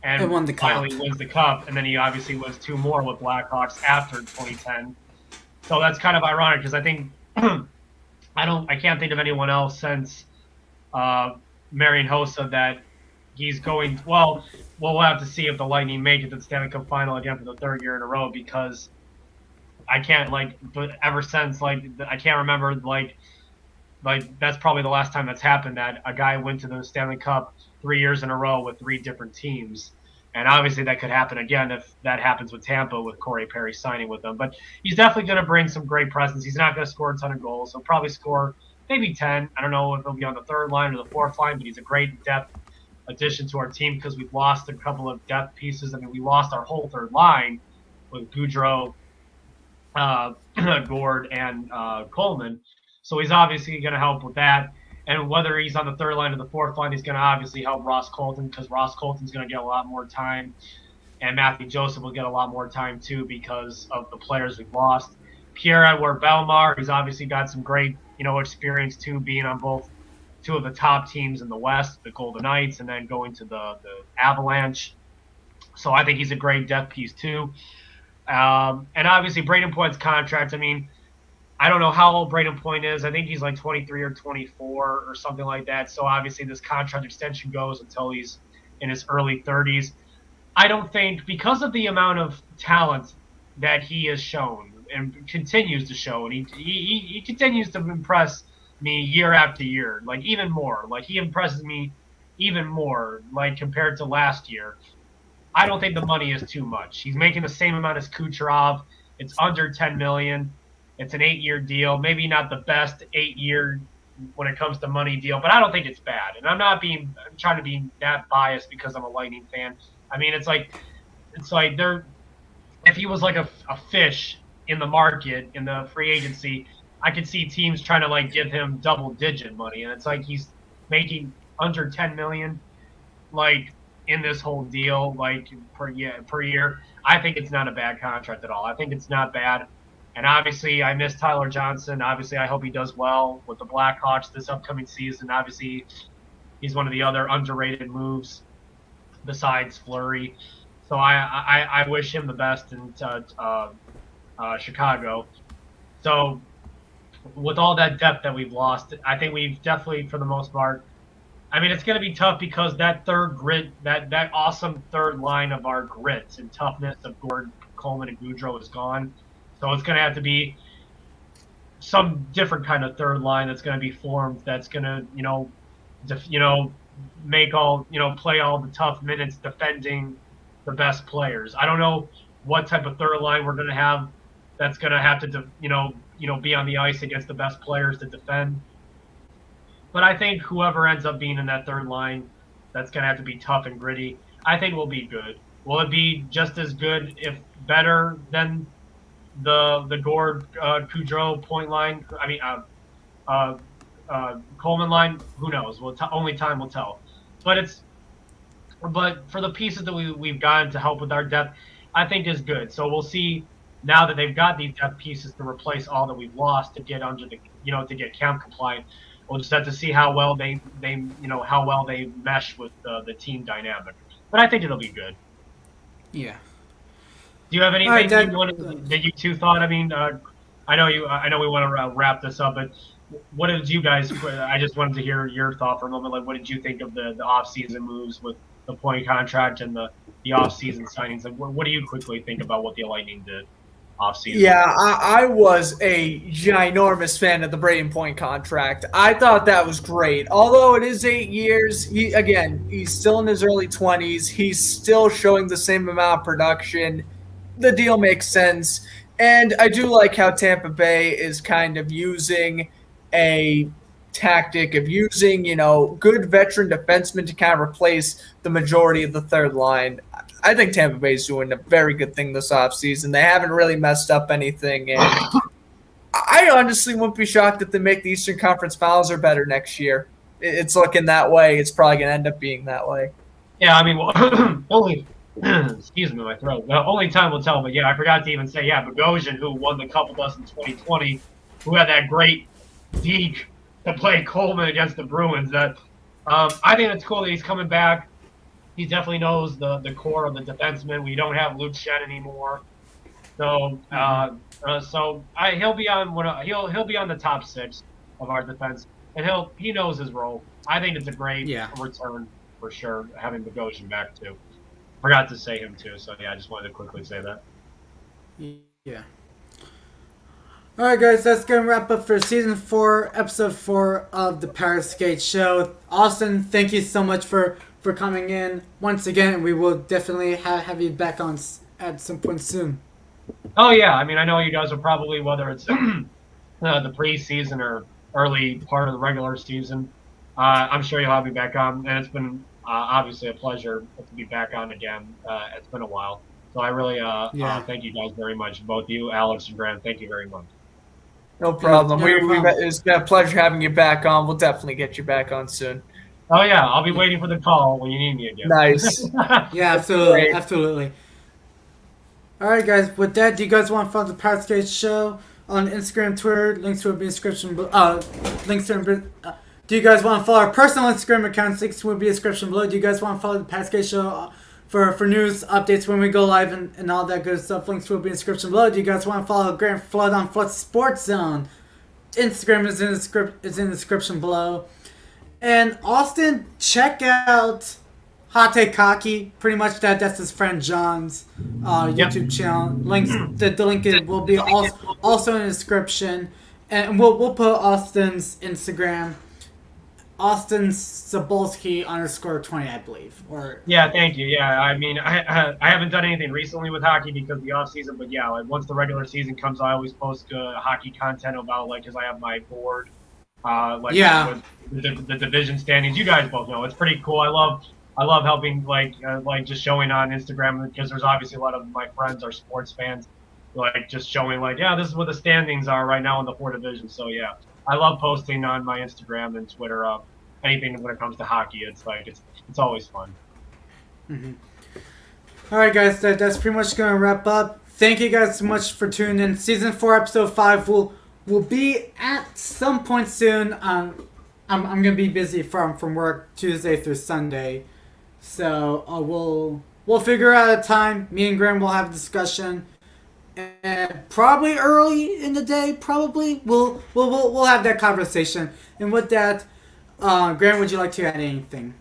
and finally wins the cup, and then he obviously wins two more with Blackhawks after 2010. So that's kind of ironic because I think I can't think of anyone else since Marian Hossa that he's going. Well, we'll have to see if the Lightning make it to the Stanley Cup final again for the third year in a row because I can't but ever since I can't remember that's probably the last time that's happened that a guy went to the Stanley Cup 3 years in a row with three different teams. And obviously that could happen again if that happens with Tampa with Corey Perry signing with them. But he's definitely going to bring some great presence. He's not going to score a ton of goals. He'll probably score maybe 10. I don't know if he'll be on the third line or the fourth line, but he's a great depth addition to our team because we've lost a couple of depth pieces. I mean, we lost our whole third line with Goudreau, Gord, and Coleman. So he's obviously going to help with that. And whether he's on the third line or the fourth line, he's going to obviously help Ross Colton because Ross Colton's going to get a lot more time. And Matthew Joseph will get a lot more time, too, because of the players we've lost. Pierre-Edouard Bellemare, he's obviously got some great, experience, too, being on both two of the top teams in the West, the Golden Knights, and then going to the Avalanche. So I think he's a great depth piece, too. And obviously, Brayden Point's contract, I mean, I don't know how old Braden Point is. I think he's like 23 or 24 or something like that. So obviously this contract extension goes until he's in his early 30s. I don't think, because of the amount of talent that he has shown and continues to show, and he continues to impress me year after year, like even more. Like he impresses me even more, like compared to last year. I don't think the money is too much. He's making the same amount as Kucherov. It's under 10 million. It's an 8-year deal. Maybe not the best 8-year when it comes to money deal, but I don't think it's bad. And I'm trying to be that biased because I'm a Lightning fan. I mean, it's like they're, if he was like a fish in the market in the free agency, I could see teams trying to like give him double-digit money, and it's like he's making under 10 million, like in this whole deal, like per year. I think it's not a bad contract at all. I think it's not bad. And obviously, I miss Tyler Johnson. Obviously, I hope he does well with the Blackhawks this upcoming season. Obviously, he's one of the other underrated moves besides Fleury. So I wish him the best in Chicago. So with all that depth that we've lost, I think we've definitely, for the most part, I mean, it's going to be tough because that third grit, that awesome third line of our grit and toughness of Gordon, Coleman, and Goudreau is gone. So it's going to have to be some different kind of third line that's going to be formed. That's going to, make all, play all the tough minutes defending the best players. I don't know what type of third line we're going to have. That's going to have to, be on the ice against the best players to defend. But I think whoever ends up being in that third line, that's going to have to be tough and gritty. I think we'll be good. Will it be just as good, if better, than the Gord Goudreau point line? I mean, Coleman line. Who knows? Only time will tell. But for the pieces that we've gotten to help with our depth, I think is good. So we'll see now that they've got these depth pieces to replace all that we've lost to get under the to get camp compliant. We'll just have to see how well they mesh with the team dynamic. But I think it'll be good. Yeah. Do you have anything right, that you two thought? I mean, I know we want to wrap this up, but what did you guys? I just wanted to hear your thought for a moment. Like, what did you think of the off-season moves with the Point contract and the off-season signings? Like, what do you quickly think about what the Lightning did off-season? Yeah, I was a ginormous fan of the Braden Point contract. I thought that was great. Although it is 8 years, he's still in his early 20s. He's still showing the same amount of production. The deal makes sense. And I do like how Tampa Bay is kind of using a tactic of using, good veteran defensemen to kind of replace the majority of the third line. I think Tampa Bay is doing a very good thing this offseason. They haven't really messed up anything. And I honestly wouldn't be shocked if they make the Eastern Conference Finals or better next year. It's looking that way. It's probably going to end up being that way. Yeah, I mean, only excuse me, my throat. Only time will tell. But yeah, I forgot to even say, Bogosian, who won the Cup with us in 2020, who had that great deke to play Coleman against the Bruins. That I think it's cool that he's coming back. He definitely knows the core of the defenseman. We don't have Luke Shen anymore, so he'll be on he'll be on the top 6 of our defense, and he knows his role. I think it's a great return for sure, having Bogosian back too. Forgot to say him too, so yeah, I just wanted to quickly say that. Yeah. All right, guys, that's going to wrap up for Season 4, Episode 4 of the Powerskateshow. Austin, thank you so much for coming in once again, and we will definitely have you back on at some point soon. Oh, yeah. I mean, I know you guys are probably, whether it's the preseason or early part of the regular season, I'm sure you'll have me back on, and it's been obviously a pleasure to be back on again. It's been a while. So I really thank you guys very much, both you, Alex, and Grant. Thank you very much. No problem. It's been a pleasure having you back on. We'll definitely get you back on soon. Oh, yeah. I'll be waiting for the call when you need me again. Nice. Yeah, absolutely. Absolutely. All right, guys. With that, do you guys want to follow the Powerskateshow on Instagram, Twitter? Links will be in the description. Do you guys want to follow our personal Instagram accounts? Links will be in the description below. Do you guys want to follow the Powerskateshow for news updates when we go live and all that good stuff. Links will be in the description below. Do you guys want to follow Grant Flood on Flood Sports Zone? Instagram is in the description below. And Austin, check out Hot Take Hockey. Pretty much that's his friend John's YouTube channel. Links the link will be also in the description. And we'll put Austin's Instagram. Austin Sabolsky _20, I believe. Yeah, thank you. Yeah, I mean, I haven't done anything recently with hockey because of the off season, but yeah, like once the regular season comes, I always post hockey content about because I have my board, with the division standings. You guys both know it's pretty cool. I love helping just showing on Instagram because there's obviously a lot of my friends are sports fans, just showing this is what the standings are right now in the 4 divisions. So yeah. I love posting on my Instagram and Twitter anything when it comes to hockey. It's always fun. Mm-hmm. All right, guys, that's pretty much going to wrap up. Thank you guys so much for tuning in. Season 4, episode 5 will be at some point soon. I'm going to be busy from work Tuesday through Sunday, so we'll figure out a time. Me and Graham will have a discussion. And probably early in the day, we'll have that conversation. And with that, Graham, would you like to add anything?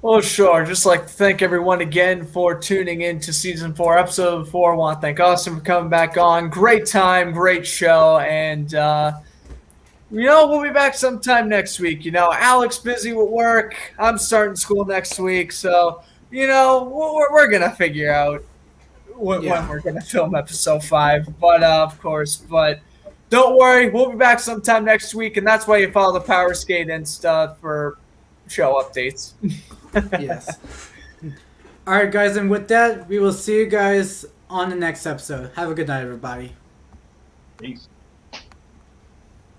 Oh, sure. Just like to thank everyone again for tuning in to Season 4, Episode 4. I want to thank Austin for coming back on. Great time, great show. And, we'll be back sometime next week. Alex busy with work. I'm starting school next week. So, we're going to figure out when we're going to film episode 5, but don't worry, we'll be back sometime next week, and that's why you follow the Power Skate and stuff for show updates. Yes. All right, guys, and with that, we will see you guys on the next episode. Have a good night, everybody. Peace.